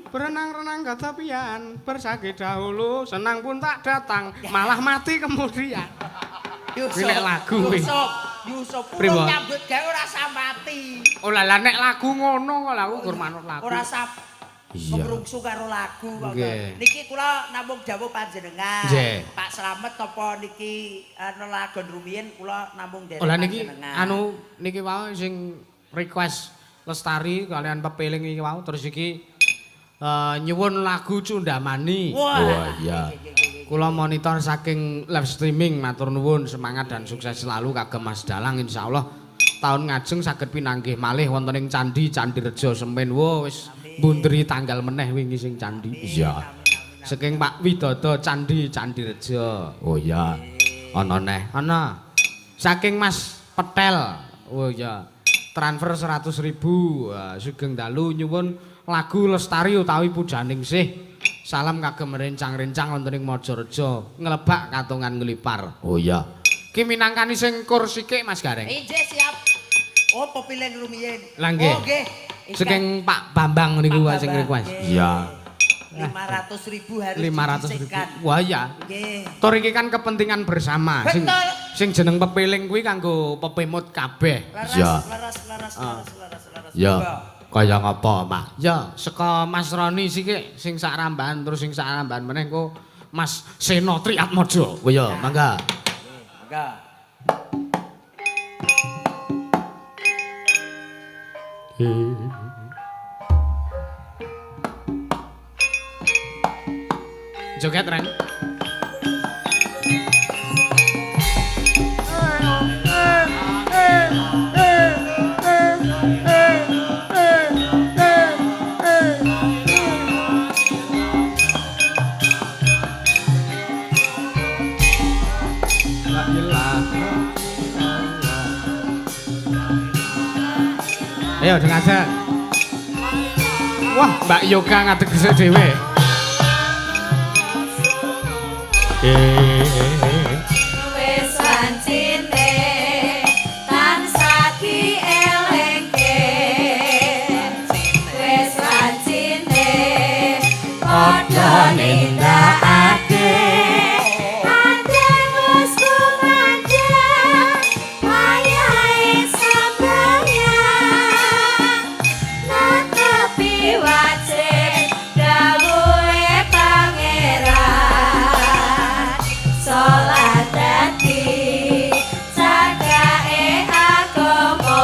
Berenang-renang ke tepian, bersakit dahulu, senang pun tak datang, malah mati kemudian. Pilih lagu kuwi. Yusuf, Pripun? nyambut gawe ora samati. Oh lah nek lagu ngono kok aku gur manut lagu. Ora sap. Iya. Ngrungsu karo lagu kok. Nggih. Niki kula namung jawab panjenengan. Nggih. Pak Slamet apa niki lagon rumiyin kula namung derek Oh lah niki panjenengan. niki wae sing request Lestari kalian pepeling iki wau terus iki nyuwun lagu Cundamani. Wah, iya. Kula monitor saking live streaming, matur nuwun, semangat dan sukses selalu kagem Mas Dalang insyaallah tahun ngajeng saged pinanggih malih wonten ing Candi Rejo Semen. Wo wis mbunderi tanggal meneh wingi sing candi. Iya. Saking Pak Widodo Candi Rejo. Oh iya. Ana neh. Ana. Saking Mas Petel. Oh iya. Transfer 100.000. Sugeng dalu nyuwun lagu Lestari utawi Pujaningsih. Salam kagem rencang-rencang wonten ing Majareja, nglebak katongan nglipar. Oh iya. Ki minangkani sing kur sithik Mas Gareng. Injih siap. Oh, pepilen rumiyin. Lah nggih. Oh, nggih. Saking Pak Bambang niku Pak sing Bambang, request. nggih. Iya. 500.000 harus 500.000. Wah ya. Nggih. Tur iki kan kepentingan bersama. Betul. Sing jeneng pepiling kuwi kanggo pepemut kabeh. Laras, Iya. laras. Ya. Monggo. Kaya ngapa, Mak? Ya, saka Mas Roni sithik sing sak rambahan terus sing sak rambahan meneh engko Mas Seno Triatmojo. Oh iya, mangga. Monggo. Joget Reng. Ayo dengan saya. Wah, Mbak Yoga ngadeg gesek dhewe. Wis wancine tansah dielengke. Wis wancine padha nindakake. Andeng wis kumandheng wayahe sembahyang. Netepi wajib dawuhe pangeran. Salat dadi jagake agama.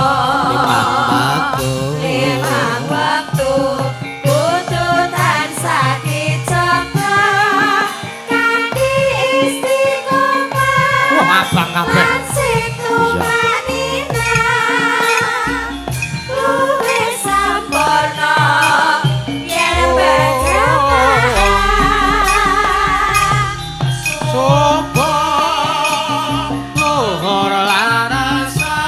Limang waktu kudu tansah dicoba kanthi istiqomah. Wah, abang kabeh. Lan situmanina luwih sampurna yen berjamaah. Sopo luhur larasa.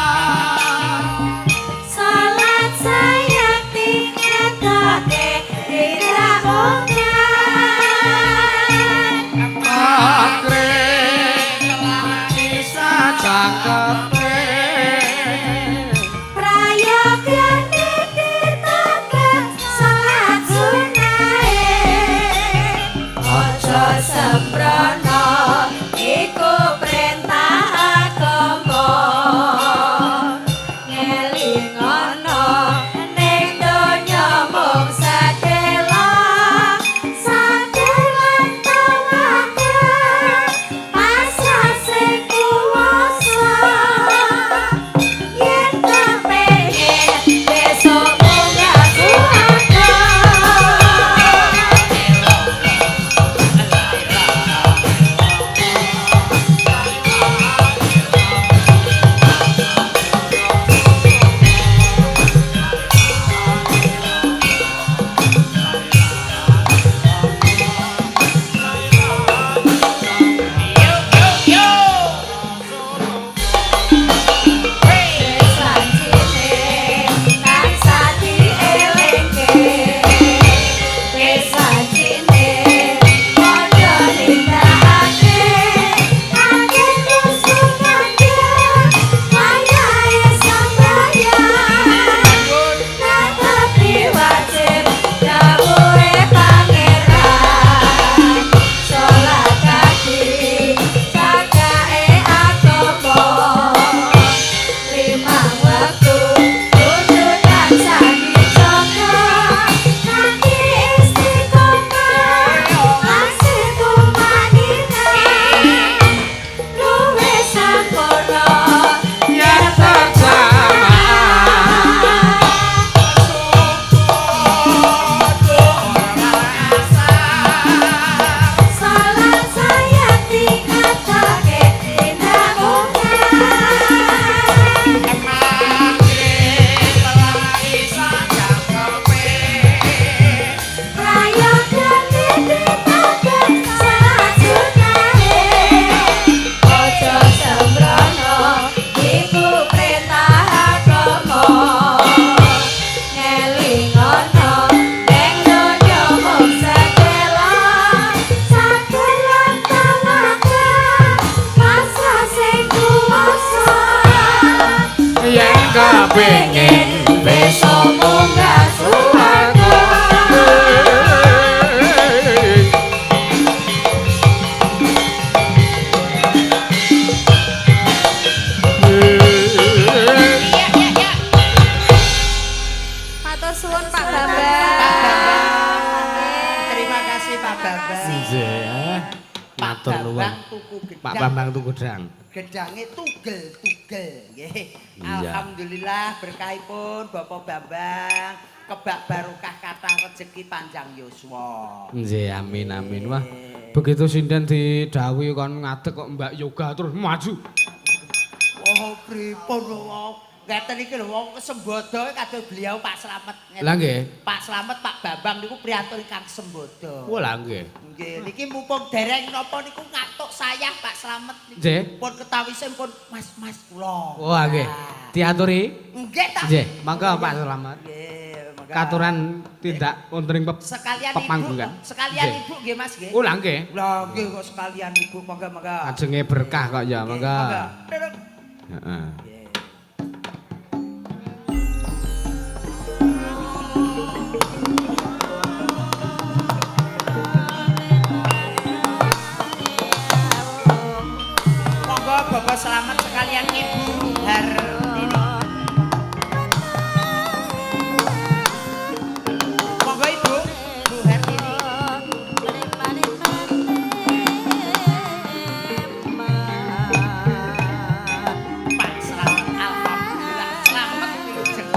Salat saya tingetake diraokan. Akre bisa cangkepe. Prayogane ditambah salat sunahe. Aja sembrono iku perintah agama. Ngelingono ning donya mung sadelok. Sadelok tawakel pasrah sing kuwasa. Yen kepengin besok munggah swarga. Pengen besok munggah swarga. Matur suwun Pak Bambang. Terima kasih Pak Bambang. Nggih. Matur nuwun. Tuku gedang. Pak Bambang tuku gedang. Gedange tugel-tugel. sugel nggih. Iya. Alhamdulillah berkahipun Bapak Bambang kebak barokah kathah rezeki panjang yuswa. Nggih, amin amin. Wah, begitu sinden didhawuhi kon ngadeg kok Mbak Yoga terus maju. Oh, pripun wong ngeten iki lho wong Sembodo kados beliau Pak Slamet. Lah nggih. Pak Slamet Pak Bambang niku priantun ingkang Sembodo. Wah, lah nggih. Nggih, niki mumpung dereng napa niku ngatuk sayah Pak Slamet niku. Nggih. Pun ketawise pun Mas kula. Wah, nggih. Diaturi? Nggih ta. Nggih, mangga Pak Slamet. Nggih, mangga. Katuran tindak wonten ing sekalian pepanggungan. ibu, sekalian Nggih. ibu nggih Mas nggih. Oh, lah nggih. Lah nggih kok sekalian ibu mangga. Ajenge berkah kok ya, mangga. Mangga. Heeh. Monggo Bapak Slamet sekalian Ibu Hartini. Monggo Ibu Hartini. Pak Slamet alhamdulillah selamat wilujeng.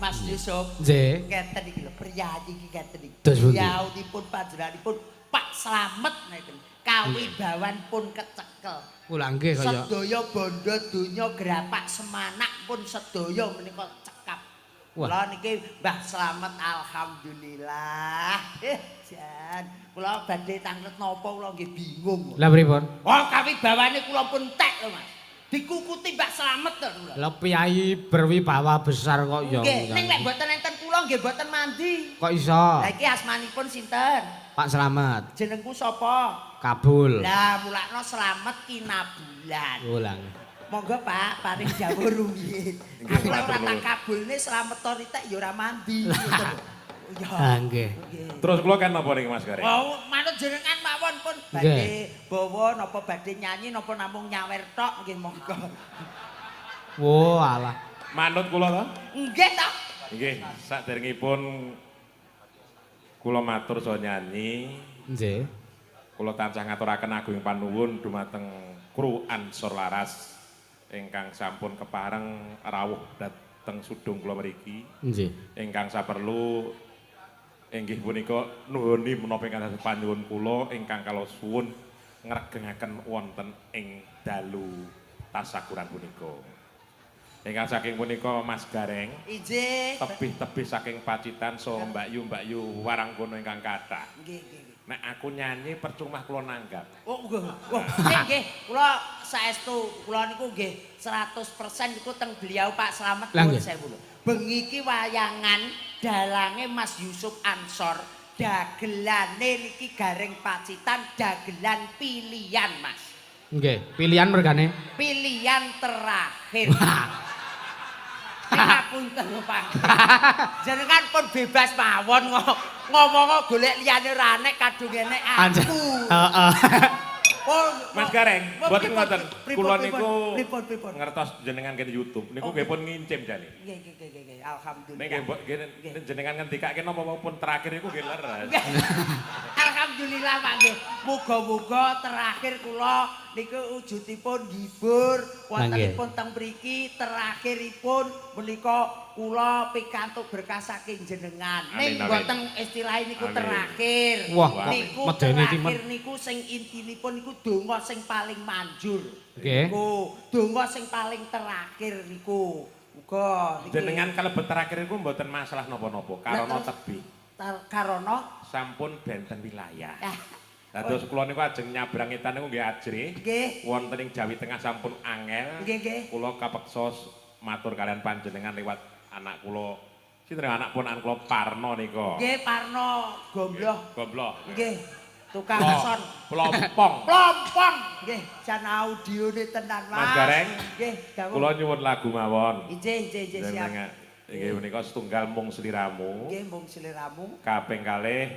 Mas Yusuf, Nggih. ngeten iki lho, priyayi iki ngeten iki. Dos pundi? Yaunipun panjenenganipun Pak Slamet ngeten. Kawibawan pun kecekel. Oh, lah nggih kaya. Sedaya bondo donya grapak semanak pun sedaya menika cekap. Wah. Kula niki Mbah Slamet alhamdulillah. Jan, kula badhe tanglet napa kula nggih bingung. Lah pripun? Oh, kawibawane kula pun entek lho Mas. Dikukuti Mbah Slamet to kula. Lah piyai berwibawa besar kok ya. Nggih, ning nek mboten enten kula nggih mboten mandi. Kok iso? Lah iki asmanipun sinten? Pak Slamet. Jenengku sapa? Kabul. Lah mulakno Slamet Kinabulan. Oh, lah nggih. Monggo Pak, paring jawur rumiyin. Aku ora tak kabulne Slamet Toritek ya ora mandi. Ya. Ah, nggih. Terus kula kan napa niki Mas Gareng? Oh, manut jenengan mawon pun badhe bawa napa badhe nyanyi napa namung nyawer tok nggih monggo. Oh, alah. Manut kula to? Nggih ta? Nggih, saderengipun kula matur saha nyanyi, Nggih. kula tansah ngaturaken agung panuwun dumateng kru Ansor Laras ingkang sampun kepareng rawuh dhateng sudung kula mriki. Nggih. Ingkang saperlu inggih punika nuhuni menapa ingkang dados panyuwun kula ingkang kala suwun ngregengaken wonten ing dalu tasakuran punika. Ingkang saking punika Mas Gareng, Injih. tebih-tebih saking Pacitan saha Mbak Yu Warangkono ingkang kathah. Nggih, nggih. Nek aku nyanyi percuma kula nanggap. Oh, nggih. Wah, nggih, kula saestu kula niku nggih 100% niku teng beliau Pak Slamet Lah, nuwun nggih. sewu lho. Bengi iki wayangan dalange Mas Yusuf Ansor, dagelane niki Gareng Pacitan, dagelan pilihan Mas. Nggih, pilihan mergane. Pilihan terakhir. Ngapunten lho Pak. Jenengan pun bebas mawon ngomong golek liyane ora nek kadung enek aku. Heeh. Oh, Mas Gareng, mboten ngoten. Kula niku pripun. ngertos jenengan kene YouTube niku nggih pun ngincim jane. Nggih. Alhamdulillah. Nek nggih jenengan ngendikake napa pun terakhir iku nggih leres. Alhamdulillah Pak nggih. Muga-muga terakhir kula niku wujudipun hibur wontenipun teng mriki terakhiripun menika kula pikantuk berkah saking jenengan. Amin, Ning amin. mboten istilah niku Amin. terakhir. Wah, kok niku medeni iki, terakhir niku sing intinipun niku donga sing paling manjur. Nggih. Niku donga sing paling terakhir niku. Muga niki Jenengan kalebet terakhir iku mboten masalah napa-napa karena terus- tebih. Karono Sampun benten wilayah. ah, Dados kula niku ajeng nyabrang etan niku nggih ajrih. nggih. Wonten ing Jawi Tengah sampun angel. Nggih. Kula kapeksa matur kalian panjenengan lewat anak kula. Sinten anak ponakan kula Parno nika. Nggih Parno Gombloh. Goblok. Nggih. Tukang Plom- son. Plompong. Plompong. Nggih, jan audione tenan Mas. Mas Gareng. Nggih, dawuh. Kula nyuwun lagu mawon. Injih siap. Jenengan inggih menika setunggal mung sliramu. Nggih, mung seliramu. Kaping kalih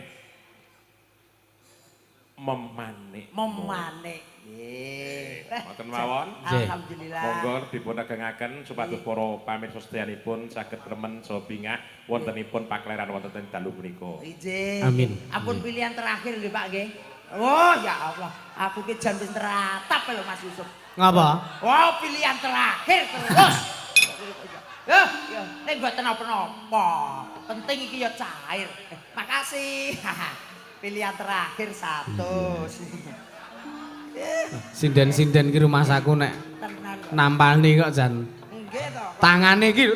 memanik. Memanik. Nggih. Wonten mawon. Alhamdulillah. Monggo dipun agengaken supados para pamirsa sedayanipun saged remen saha bingah wontenipun pakleran wonten ing dalu punika. Izin. Amin. Ampun pilihan terakhir nggih Pak nggih. Oh ya Allah, aku ki jan wis teratap lho Mas Yusuf. Ngapa? Oh, pilihan terakhir terus. Ya, nek mboten apa-apa. Penting iki ya cair. Makasih. Pilihan terakhir 100. Sinden-sinden ki rumah saku nek Tenan. nampani kok jan. Nggih to.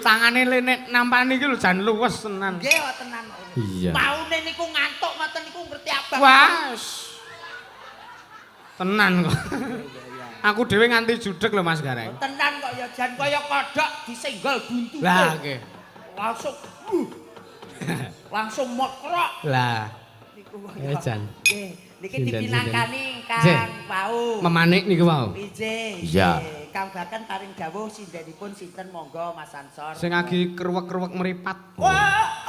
Tangane nek nampani ki lho jan luwes tenan. Nggih kok tenan. Iya. Maune niku ngantuk ngoten niku ngerti abang. Wes. Tenan kok. Aku dhewe nganti judeg lho Mas Gareng. Tenan kok ya jan kaya kodhok disenggol buntute. Lah nggih. Langsung langsung mokrok. Lah. Niku Ya jan. Nggih, niki Sinden-sinden. dipinangkani Nggih. Kang Pau. Memanik niku wau. Ije. Iya. Kang Baken paring dawuh sindenipun sinten monggo Mas Ansor. Sing lagi keruwek-keruwek meripat. Wah,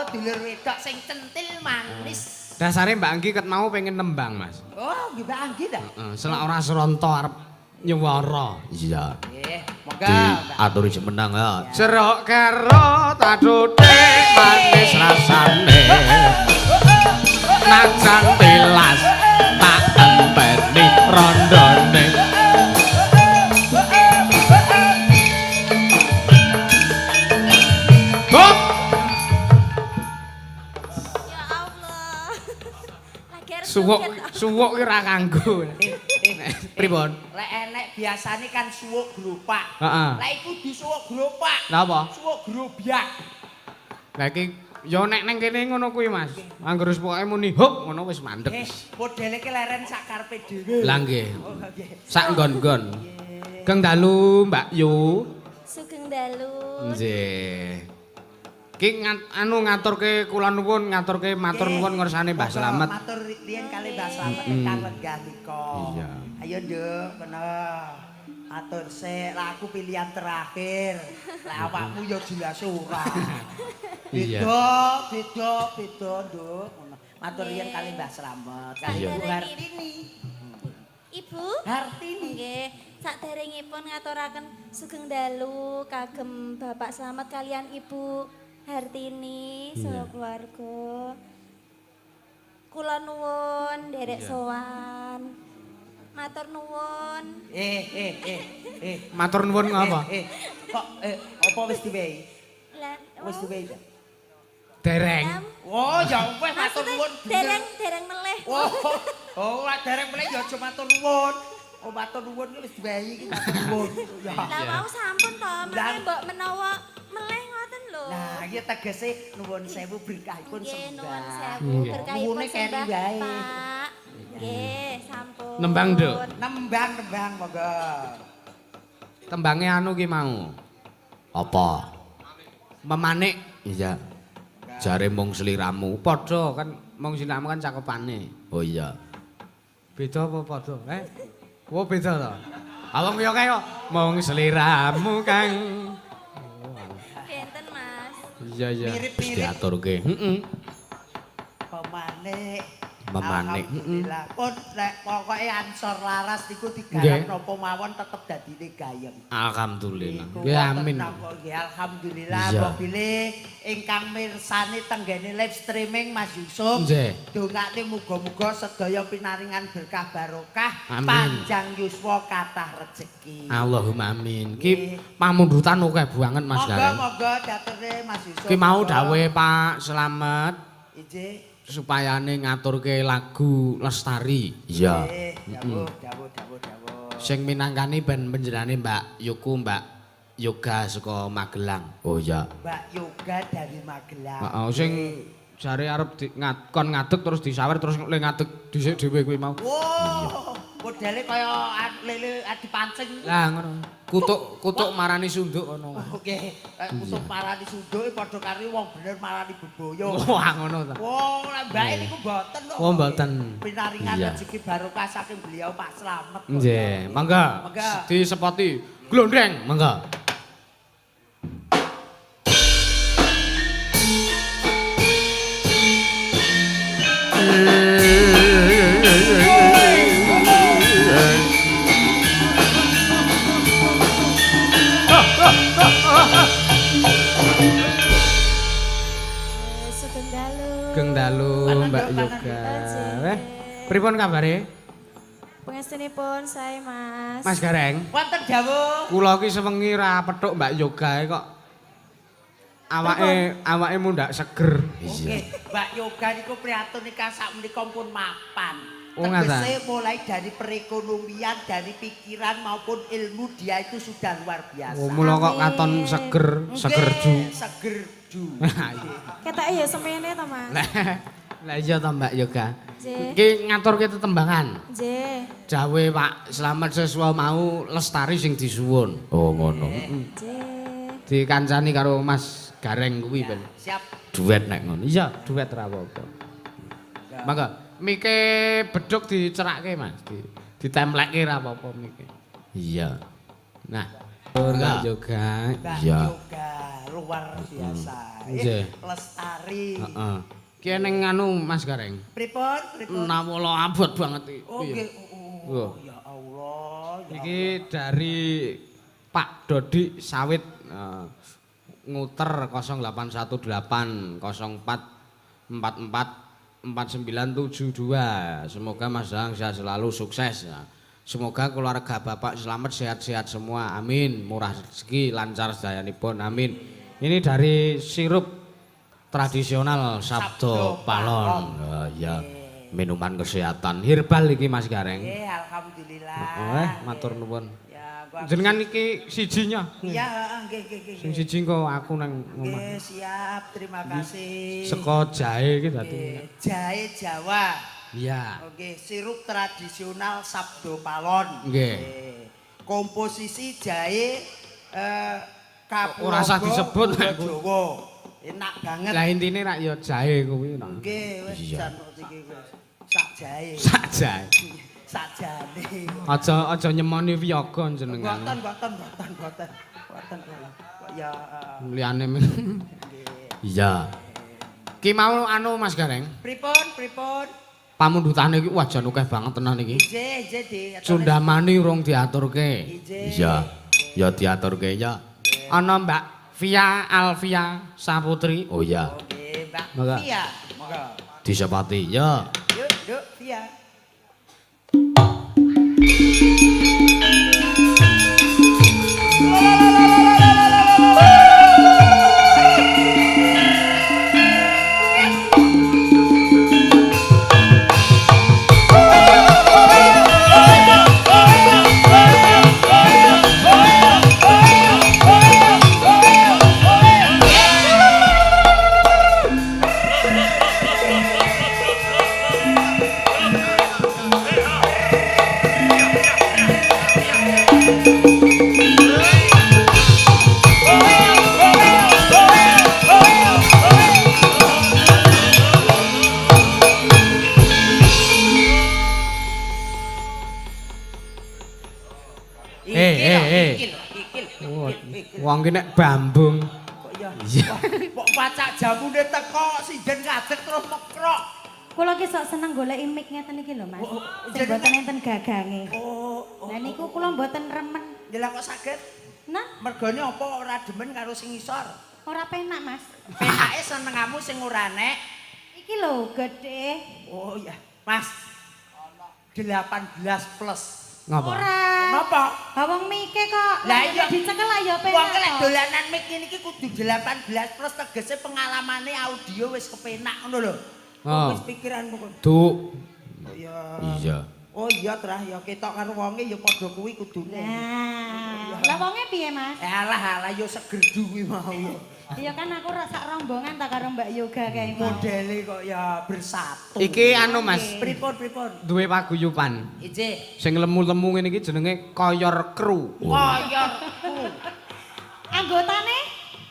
dulur wedok sing centil manis. Dasare Mbak Anggi ket mau pengen nembang, Mas. Oh, nggih Mbak Anggi ta? Heeh, selak ora seronto arep nyuwara. Iya. Nggih, monggo Di Mbak. aturi jemenang ya. Jeruk karo tadude manis rasane. Najan tilas tak empeni rondone. Hop! Ya Allah. Lagi arep Suwuk joget. suwuk ki ra kanggo. Pripun? Lek enek biasane kan suwuk grupak. Heeh. Lah iku di suwuk grupak. Lah apa? Suwuk grobyak. Lah iki ya nek nang kene ngono kuwi, Mas. Angger wis pokoke muni hop ngono wis mandek. Modele ki leren sak karepe dhewe. Lah nggih. Oh nggih. Sak nggon-nggon. Kang dalu Mbak Yu. Sugeng dalu. Nggih. Ki ngaturke kula nuwun ngaturke matur nuwun ngersane Mbah Slamet. Matur riyen kali Mbah Slamet ingkang lenggah nika. Iya. Ayo Nduk, bener. Atur sik, lah aku pilihan terakhir. Lah awakmu ya jelas ora. Iya. Beda Nduk. Matur riyen kali Mbah Slamet, kali Iya. Bu Hartini. Ibu? Hartini. Nggih, saderengipun ngaturaken sugeng dalu kagem Bapak Slamet kalian Ibu Hartini saha keluarga. Kula nuwun nderek sowan. Matur nuwun. Matur nuwun ngapa? Kok apa wis diwehi? Lah, Wis diwehi. Dereng. Oh, ya wis matur nuwun. dereng meleh. Oh, lek dereng meneh ya aja matur nuwun. Oh, matur nuwun ki wis diwehi iki matur nuwun. Ya. Lah mau sampun to, mengke mbok menawa meleh ngoten lho. Nah, iki tegese nuwun sewu berkahipun Nggih, nuwun sembah. sewu Nggih. berkahipun Nuwune keri sembah, wae. Pak. Nggih, sampun. Nembang, Nduk. Nembang monggo. Tembange anu ki mau. Apa? Memanik. Iya. Jare mung sliramu. Padha kan mung sinamu kan cakepane. Oh iya. Beda apa padha? Oh beda to. Awang yo kaya mung seliramu Kang. Benten, Mas. Iya iya. Mirip-mirip Diaturke. pemanik. Memanik. Alhamdulillah. Pun lek pokoke ansor laras niku Nggih. digarap napa mawon tetep dadine gayeng. Alhamdulillah. Niku Nggih wonten amin. napa nggih alhamdulillah Iya. mobile ingkang mirsani tenggene live streaming Mas Yusuf. Nggih. Dongane muga-muga sedaya pinaringan berkah barokah, Amin. panjang yuswa kathah rejeki. Allahumma amin. Ki pamundutan akeh banget Mas Gareng. Monggo dature Mas Yusuf. Ki mau monggo. dawuhe Pak Slamet Ije. supayane ngaturke lagu Lestari. Iya. Dawuh. Sing minangkani ben panjenengane Mbak Yuku, Mbak Yoga saka Magelang. Oh iya. Mbak Yoga dari Magelang. Heeh, sing jare arep kon ngadeg terus disawer terus le ngadeg dhisik dhewe kuwi mau. Wow, modele kaya lele dipancing. Lah ngono. Kutuk marani sunduk ngono. Oke, kutub marani sunduke padha karo wong bener marani beboyo. Wah ngono ta. Wong lah mbake niku mboten lho. Oh, mboten. Pinaringan Iya. rezeki barokah saking beliau Pak Slamet. kok. Nggih, mangga. Mangga. Disepoti glondreng, mangga. Pripun kabare? Pangestunipun sae, Mas. Mas Gareng. Wonten dawuh. Kula ki sewengi ra pethuk Mbak Yoga kok awake mundak seger. Oke, Mbak Yoga niku priantun nikah sak menika pun mapan. Oh, ngata. Tegese mulai dari perekonomian, dari pikiran maupun ilmu dia itu sudah luar biasa. Oh, mula kok katon seger, seger ju. Seger ju. Ketoke ya semene to, Mas. Lah iya to Mbak Yoga. Nggih. Iki ngaturke tetembangan. Nggih. Jawe Pak Slamet seswa mau lestari sing disuwun. Oh ngono. Nggih. Dikancani karo Mas Gareng kuwi ben. Siap. Duet nek ngono. Iya, duet ra apa-apa. Mangga mike bedhug dicerakke Mas, ditempleke ra apa-apa mike. Iya. Nah, Mbak Yoga. Mbak Iya. Yoga luar biasa. Nggih. Lestari. Heeh. Ki ning anu Mas Gareng. Pripun? Pripun? Nawala abot banget iki. Oh, nggih. Oh. Ya Allah. Ya Iki dari Pak Dodi Sawit nguter 0818 04 44 4972. Semoga Mas Dang sehat selalu, sukses ya. Semoga keluarga Bapak selamat sehat-sehat semua. Amin. Murah rezeki, lancar sedayanipun. Amin. Ini dari sirup tradisional Sabdo Palon. Ya. Minuman kesehatan herbal iki Mas Gareng. Nggih, alhamdulillah. Matur nuwun. Ya, gua Jenengan iki sijinya. Iya, nggih, nggih. Sing siji engko aku nang omah. Nggih, siap. Terima kasih. Seko jahe iki dadi. Nggih, jahe Jawa. Iya. Oke, sirup tradisional Sabdo Palon. Nggih. Komposisi jahe kapulaga. Ora usah disebut. Jawa. Enak banget. Lah intine rak ya jahe kuwi. Nggih, wis jan iki wis. Sak jahe. Sak jahe. Sak jane. Aja nyemoni wiyaga jenengan. Boten. Ya. Liyane Iya. Ki mau anu Mas Gareng. Pripun? Pamundhutane iki wah jan akeh banget tenan iki. Ije di. Sundamani urung diaturke. Iya. Ya diaturke ya. Ana Mbak Via Alvia Saputri. Oh iya. Oke, Mbak Monggo. Via. Monggo. Disepati ya. Yuk, Via. Wong ki nek bambung. Kok ya? Kok pacak jamune teko sinden ngadeg terus mekrok. Kula ki sok seneng goleki mic ngeten iki lho, Mas. Sing boten enten gagange. Lah niku kula mboten remen. Lah kok saged? Nah, Mergane apa ora demen karo sing isor? ora penak, Mas. Penake senengamu sing ora nek. Iki lho gedhe. Oh ya, Mas. 18 plus. Ngapa? Ora. Napa? Ha wong mike kok. Lah iya dicekel lah ya penak. Wong lek dolanan mic ngene iki kudu 18 plus tegese pengalamane audio wis kepenak ngono lho. Oh. Wis pikiranmu kok. Duk. Ya. Iya. Oh iya trah ya ketok karo wonge ya padha kuwi kudune. Nah, lah wonge piye, Mas? Alah ya segerdu kuwi mau. Iya kan aku rasa rombongan tak karo Mbak Yoga kae mau. Modele kok ya bersatu. Iki anu Mas, Pripun? duwe paguyuban. Ije. Sing lemu-lemu ngene iki jenenge Koyor Kru. Koyorku. Anggotane?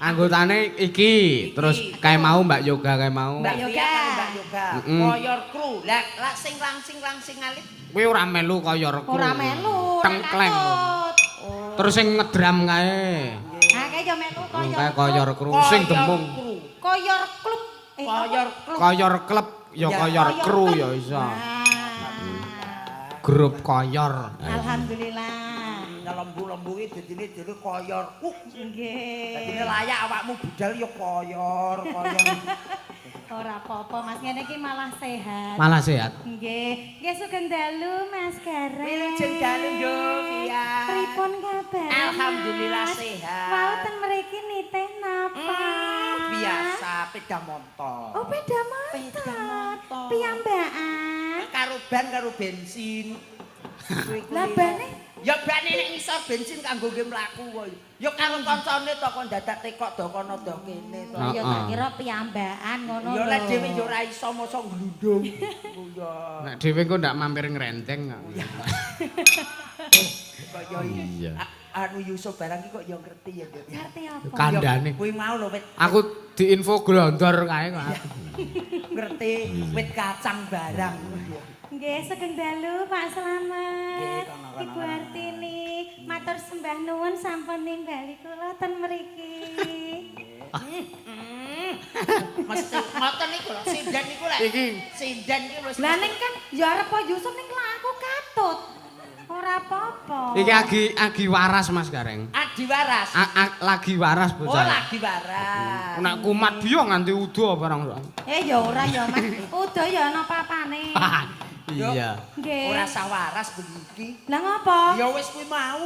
Anggotane iki, terus kae mau Mbak Yoga kae mau. Mbak Yoga. Mbak Yoga. Koyorku. Lah sing langsing alit. Kuwi ora melu Koyor Kru. Ora melu, ora Tengkleng. katut. Terus sing ngedram kae. Nah, kae yo melu Kae Koyor Kru sing demung. Koyor klub. Koyorku. Koyor klub ya Ya, Koyor Kru ya iso. Nah. Grup Koyor. Alhamdulillah. lembu-lembu iki dadine dhewe koyor. Nggih. Dadine layak awakmu budal ya koyor. Ora apa-apa Mas, ngene iki malah sehat. Malah sehat. Nggih. Nggih sugeng dalu Mas Gareng. Wilujeng dalu yo, Via. Pripun kabar? Alhamdulillah sehat. Wau ten mriki nitih napa? Biasa peda motor. Oh, peda motor. Peda motor. Piyambakan. Karo ban karo bensin. Lah bane ya bane nek ngisor bensin kanggo nggih mlaku kok. Ya karo kancane to kok dadak tekok do kono do kene to. ya tak kira piyambakan ngono Ya lho. lek dhewe ya ora iso mosok glundung. Ya. Nek dhewe engko ndak mampir ngrenteng. Kok ya Iya. anu Yusuf barang iki kok ya ngerti ya, Nduk. Ngerti apa? Kandhane. Kuwi mau lho wit Aku diinfo glondor kae kok. ngerti wit kacang barang. Nggih, sugeng dalu Pak Slamet. Nggih, kono-kono. Ibu Artini, matur sembah nuwun sampun ningali kula ten mriki. Mesti ngoten niku lho, sinden niku lek. Iki. Sinden iki wis. Lah ning kan ya arep Yusuf ning aku katut. Ora apa-apa. Iki agi waras Mas Gareng. Adi waras. Lagi waras Oh, bocah. lagi waras. Nek kumat biyo nganti udo barang. Ya ora ya Mas. Udo ya ana papane. Iya. Nggih. Ora sah waras begiki. Lah ngopo? Ya wis kuwi mau.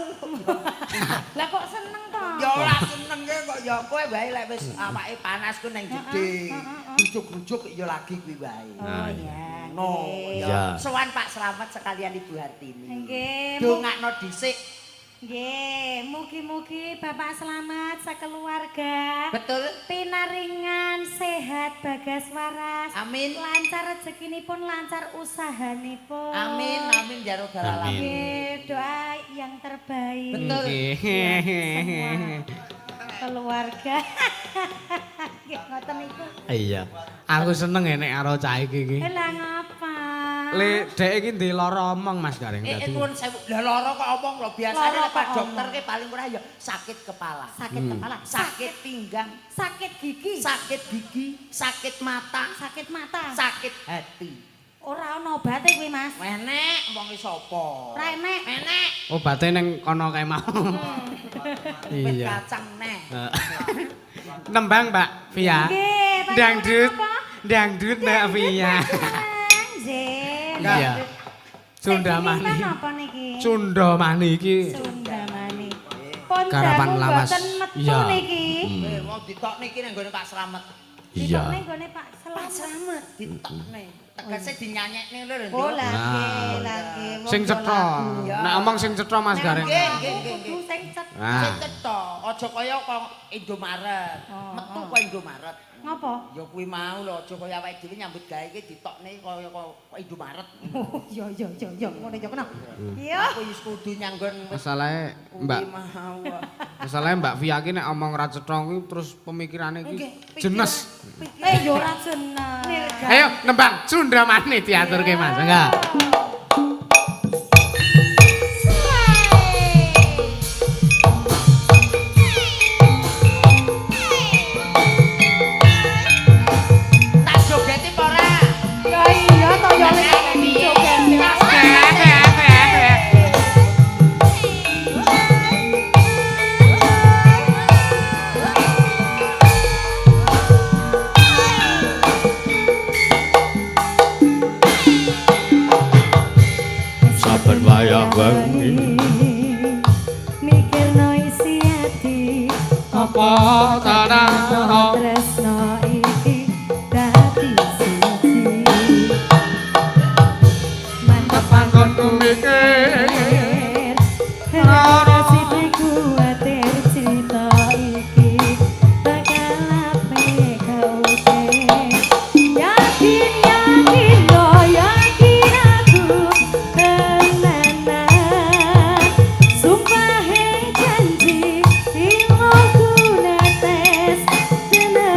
Lah kok seneng to? Ya ora seneng kok ya kowe wae lek wis awake panas ku ning gedhe. Grujuk-grujuk ya lagi kuwi wae. Oh iya. No, nggih. ya. Sowan Pak Slamet sekalian Ibu Hartini. Nggih. Dongakno dhisik. Nggih, mugi-mugi Bapak selamat sakeluarga. Betul. Pinaringan sehat bagas waras. Amin. Lancar rezekinipun, lancar usahanipun. Amin, amin ya rabbal alamin. Nggih, doa yang terbaik. Betul. Buat semua keluarga. Nggih, ngoten niku. Iya. Aku seneng enek karo cah iki iki. Lah ngapa? Le dhek iki ndek lara omong Mas Gareng dadi. Nuwun sewu. Lah lara kok omong lho biasane Lara nek Pak kok dokter omong. ki paling ora ya sakit kepala. Sakit kepala, Sakit pinggang, sakit gigi, sakit gigi, sakit mata, sakit mata. sakit hati. Ora ana obate kuwi, Mas. Menek wong ki sapa? Ora enek. Menek. Obate ning kono kae mau. Wit Iya. kacang neh. Nembang Mbak Via. Nggih, Pak Dangdut. apa? Dangdut Mbak Via. Nggih. Iya. Sunda Mani. Napa niki? Sunda Mani iki Sunda Mani. Pun Garapan dangu lawas. boten metu Iya. niki. Mau ditok niki nang gone Pak Slamet. Iya. Ditokne nggone Pak Pak Slamet. Slamet ditokne. Tegese dinyanyekne lho lho. Oh, Nduk. lagi. sing cetha. Iya. Nek omong sing cetha Mas Gareng. Nggih, nggih, nggih. Kudu sing cetha. Ah. Sing cetha, aja kaya kok Indomaret. Oh, Metu oh. kok Indomaret. Ngapa? Ya kuwi mau lho, aja kaya awake dhewe nyambut gawe iki ditokne kaya Indomaret. Oh, iya ngono ya kena. Iya. Aku wis kudu nyanggon Masalahe Mbak mau. Masalahe Mbak Via ki nek omong ra cetha kuwi terus pemikirane Nggih, ki jenes. Ya ora jeneng. Ayo nembang Sunda Mani diaturke Mas. Enggak. Tak jogeti apa ora? Ya iya to ya lek dijogeti. Saben wayah wengi Mikirno isi ati Apa tanah tresno iki dadi siji. Mantep panggonku mikir Rara siti kuatir cerita iki bakal ape kaute. Yakin lo yakin aku tenanan. Sumpah janji ilmuku netes tenan.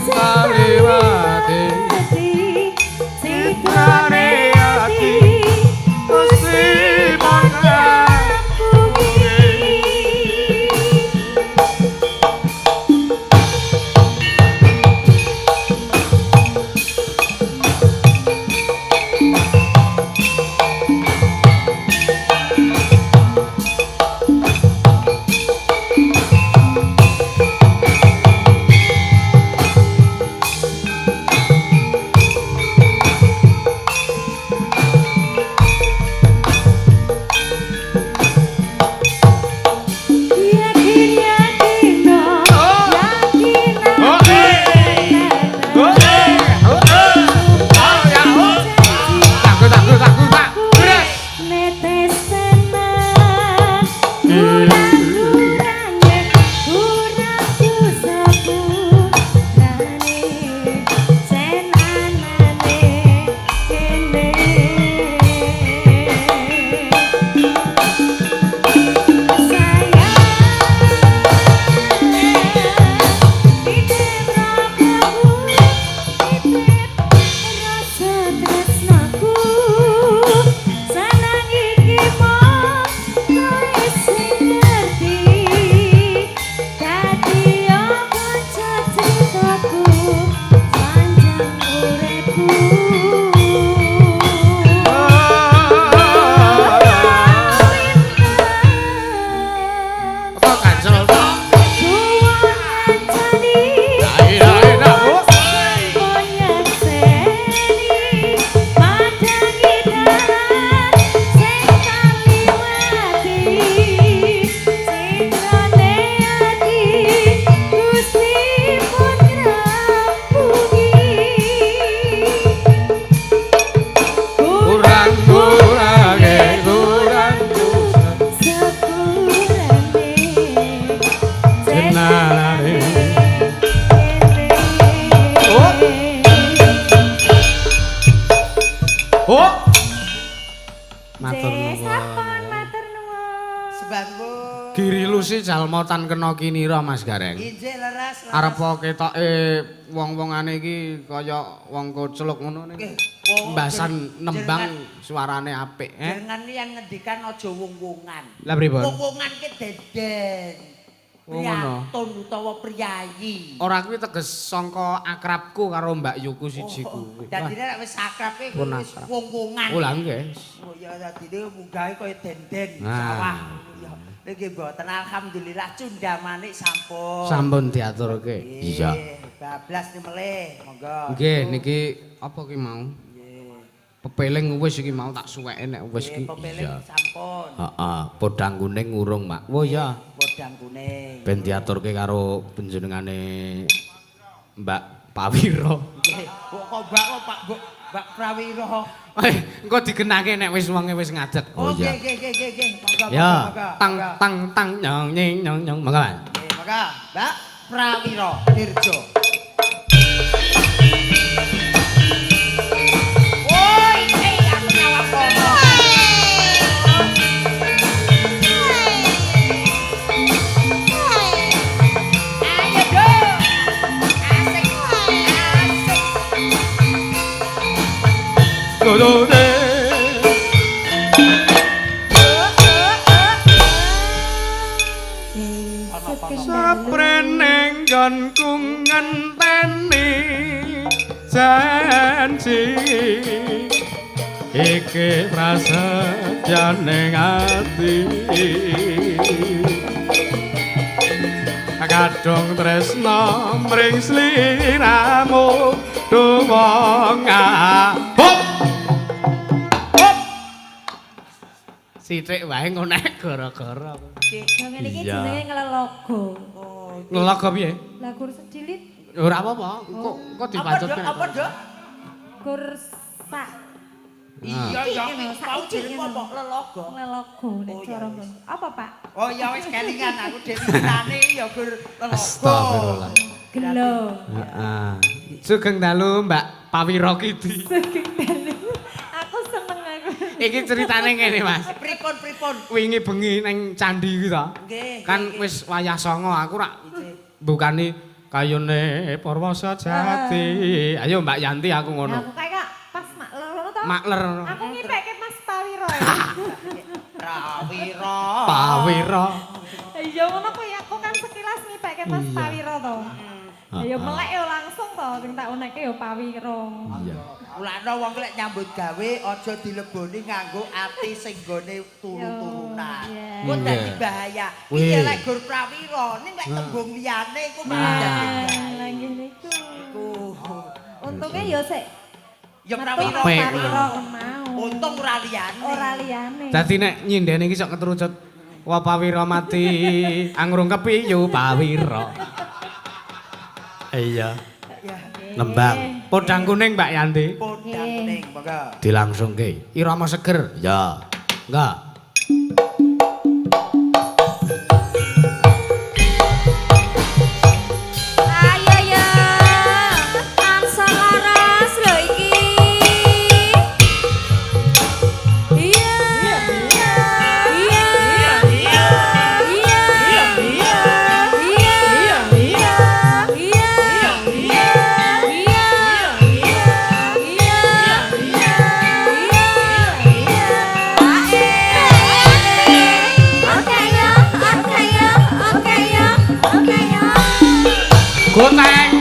Saliwati Citrane ati Gusti Giri lusi jalma tan kena kinira Mas Gareng. Injih leres. Arepa ketoke wong-wongane iki kaya wong kocluk ngono niki. Mbasan nembang suarane apik, Jangan yang ngendikan aja wong-wongan. Lah pripun? Wong-wongan ki deden. Oh, ngono. Priyantun utawa priyayi. Ora kuwi teges sangka akrabku karo Mbak Yuku siji kuwi. Dadine nek wis akrab ki Pun wis akrab. wong-wongan. Oh lah nggih. Oh ya dadine munggahe kaya denden Nah. sawah. Ya. Niki mboten alhamdulillah cundamane sampun. Sampun diaturke. Iya. Bablas ni melih, monggo. Nggih niki apa ki mau? Nggih. Pepeling wis iki mau tak suweke nek wis ki. Pepeling sampun. Heeh, podang kuning urung, Mak. Oh ya. Podang kuning. Ben diaturke karo panjenengane Mbak Pawiro. Nggih. Kok Mbak Prawiro. Engko digenake nek wis wonge wis ngadeg. Oh nggih nggih. Monggo Ya, monggo. tang tang tang nyong nying nyong nyong monggo. Nggih, monggo. Mbak Prawiro Dirjo. Woi, aku nyawang kono. Ayo dong. Asik. Dodone sapreneng nggonku ngenteni janji iki prasadyane ati kadung tresno mring sliramu dumonga hop sithik wae ngono gara-gara Jangan iki jenenge ngelologo. ngelok piye Lah gur sedilit, ora apa-apa kok dipacutke Apa, Dok? gur sak. Iya, ya. Iki lho, Mau saiki jeneng ngono. apa lelogo? Ngelologo nek Oh, iya, cara iya. ngono. Apa, Pak? Oh ya wis kelingan aku dhewe kitane ya gur lelogo. Astagfirullah. Gelo. Heeh. Sugeng dalu Mbak Pawiro Kidi. Aku seneng aku. Iki ceritane ngene, Mas. Pripun? Wingi bengi ning candhi iki to. Nggih. Kan wis wayah songo aku rak Nggih. mbukani kayune Parwasa Jati. Ayo Mbak Yanti aku ngono. Aku kayak pas makler to. Makler. Aku ngipeke Mas Pawiro. Pawiro. Iya ngono kok ya aku kan sekilas ngipeke Mas Pawiro to. Ya melek yo langsung to sing tak uneke yo Pawiro. Iya. Mulane wong lek nyambut gawe aja dileboni nganggo ati sing gone turu-turunan. Kok dadi bahaya. Iki lek Gur Prawiro, ning lek tembung liyane iku malah dadi bahaya. Lah ngene iku. Untunge yo sik Ya Prawiro mau. untung ora liyane. Ora liyane. Dadi nek nyindene iki sok keterucut. Wah Pawiro mati angrung kepiyu Pawiro. Iya. Nembang. Podang kuning Mbak Yanti. Podang ning monggo. Dilangsungke. Irama seger. Ya. Enggak. Ayo ya, angsa laras lho iki. Iya. Iya. Iya. Iya. Iya. Iya. Goteng.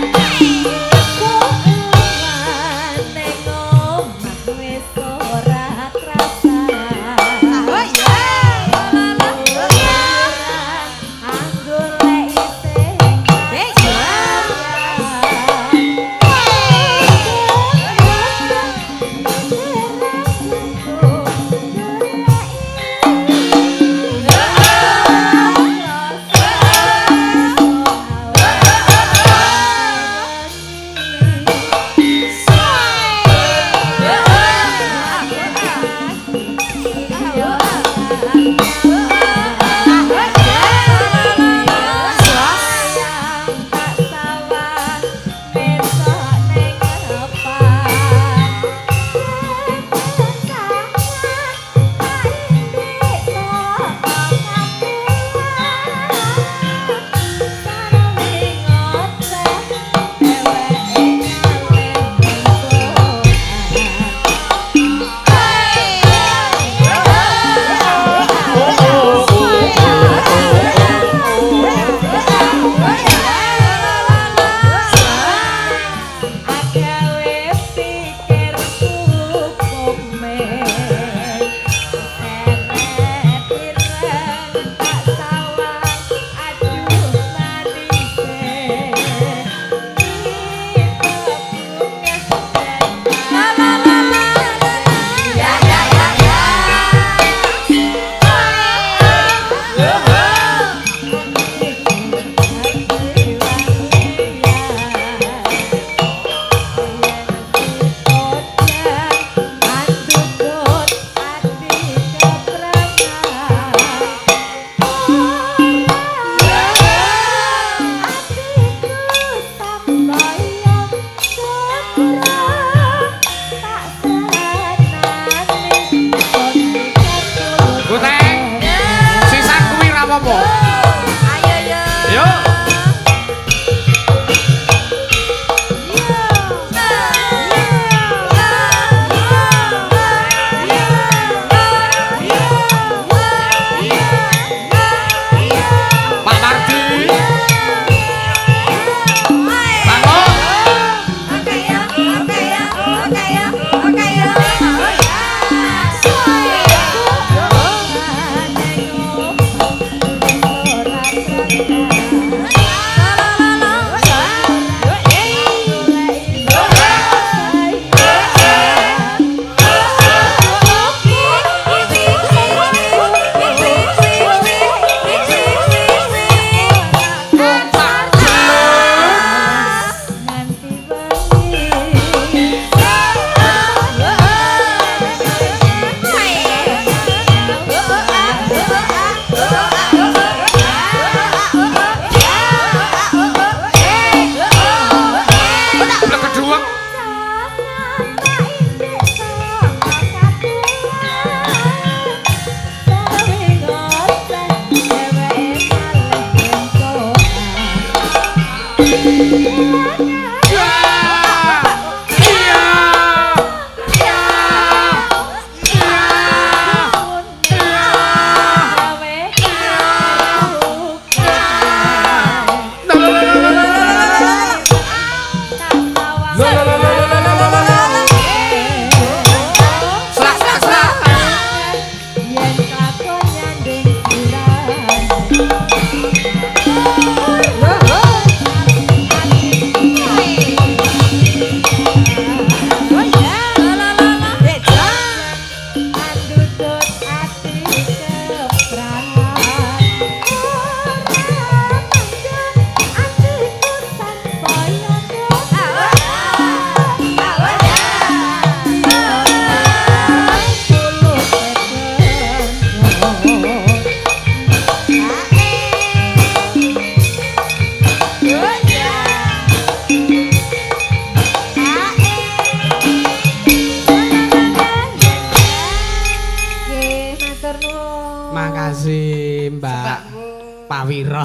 Prawira.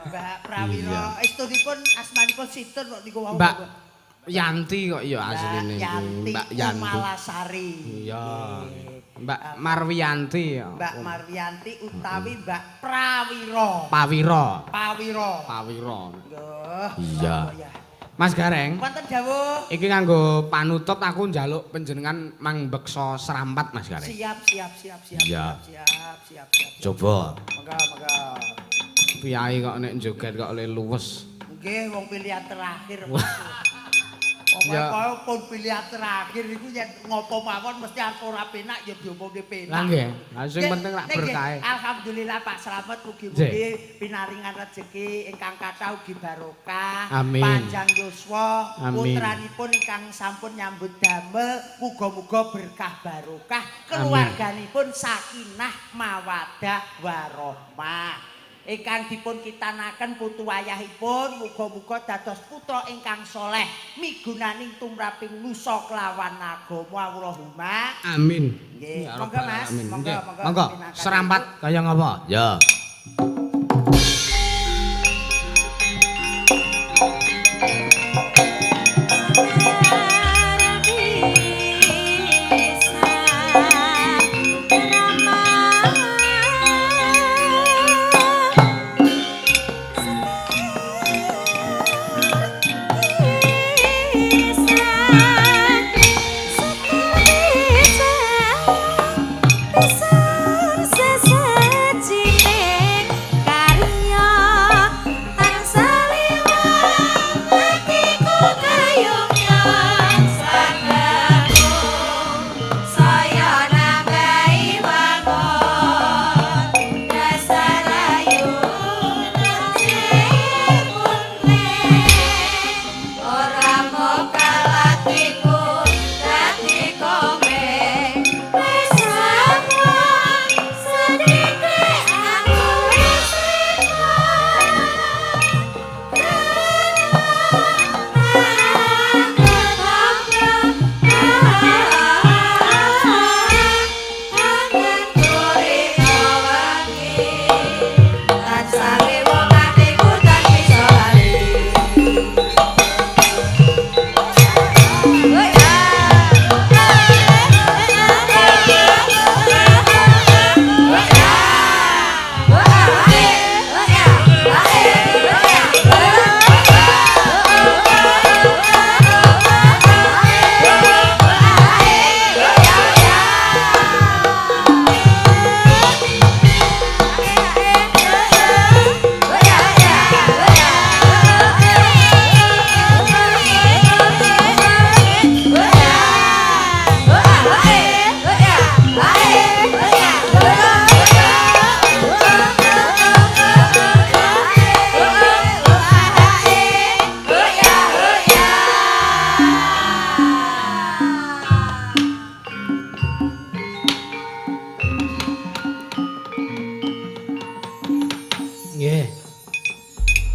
Mbak Prawira, istunipun asmanipun sinten kok niku wau? Mbak Yanti kok ya asline iki. Yanti Mbak Yanti. Malasari. Iya. Mbak Marwiyanti ya. Mbak Marwiyanti utawi Mbak Prawira. Pawira. Pawira. Pawira. Nggih. Iya. Mas Gareng, Wonten dawuh. iki kanggo panutup aku njaluk panjenengan mangbeksa serampat Mas Gareng. Siap. Iya. Siap. Coba. Monggo. Piyai kok nek joget kok le luwes. Nggih wong pilihan terakhir. Ya. Pokoke pun pilihan terakhir iku yen ngopo mawon mesti aku ora penak ya diomongke penak. Lah nggih, lah sing penting lak Nggih, berkah. Alhamdulillah Pak Slamet mugi-mugi pinaringan rezeki ingkang kathah ugi barokah. Amin. Panjang yuswa, Amin. putranipun ingkang sampun nyambut damel muga-muga berkah barokah, keluarganipun sakinah mawaddah warahmah. Ingkang dipun kitanaken putu wayahipun muga-muga dados putra ingkang soleh migunaning tumraping nusa kelawan agama Allahumma Amin. nggih Ya monggo Rabbal Mas Alamin. monggo Nggih. Monggo pinakan serampat kaya ngapa? Ya.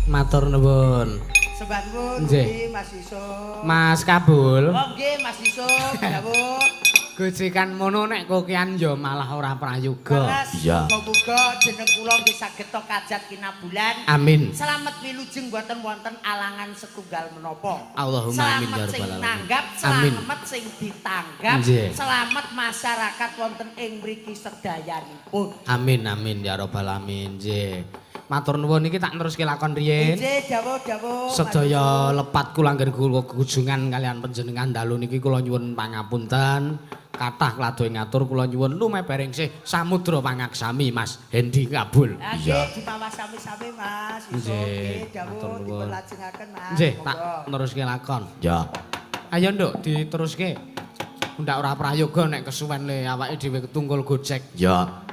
Matur nuwun. Sembah nuwun Nggih. nggih Mas Yusuf. Mas Kabul. Oh nggih Mas Yusuf, dawuh. Gucikan mono nek kokian ya malah ora prayoga. Iya. Muga-muga jeneng kula nggih saged kajat kinabulan. Amin. Slamet wilujeng boten wonten alangan setunggal menapa. Allahumma amin ya Slamet sing rabbal alamin. nanggap, Amin. slamet sing ditanggap, Nggih. selamat masyarakat wonten ing mriki sedayanipun. Amin amin ya rabbal alamin. Nggih. Matur nuwun iki tak neruske lakon riyin. Nggih, dawuh-dawuh. Sedaya lepat kula anggen kula kujungan kalian panjenengan dalu niki kula nyuwun pangapunten. Kathah kladohe ngatur kula nyuwun lumebering sih samudra pangaksami Mas Hendi Kabul. Iya. Nggih, dimawas sami-sami Mas. Yusuf. Nggih, Nggih, matur dawuh nuwun. dipun lajengaken Mas. Nggih, tak Monggo. neruske lakon. Ya. Ayo Nduk diteruske. Ndak ora prayoga nek kesuwen le awake dhewe ketunggul Gojek. Ya.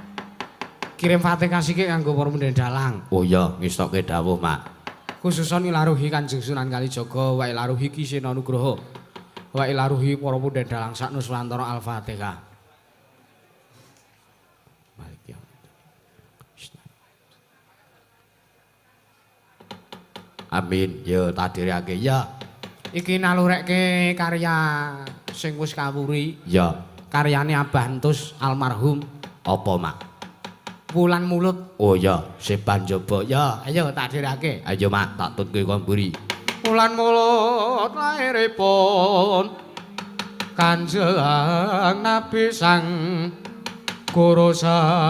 Kirim Fatihah sithik kanggo para dalang. Oh ya, ngestokke dawuh, Mak. Khususon ilaruhi Kanjeng Sunan Kalijaga wa ilaruhi Kisena Nugroho. Wa ilaruhi para pundhen dalang sak Nuswantara Al-Fatihah. Amin. Ya, tak dirake. Ya. Iki nalurekke karya sing wis kawuri, Ya. karyane Abah Entus almarhum. Apa, Mak? Wulan Mulut. Oh ya, sepan coba. Ya, ayo tak dirake. Ayo mak, tak tutke kon mburi. Wulan Mulut lairipun Kanjeng Nabi Sang Guru Sajati.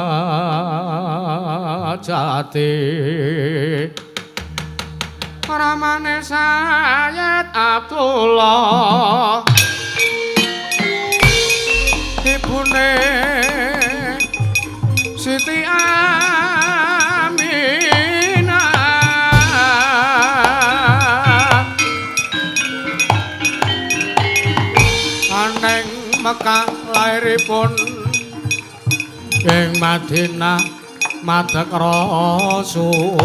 Ramane Sayyid Abdullah ibune Siti Aminah aneng Mekah lairipun ing Madinah madheg Rasul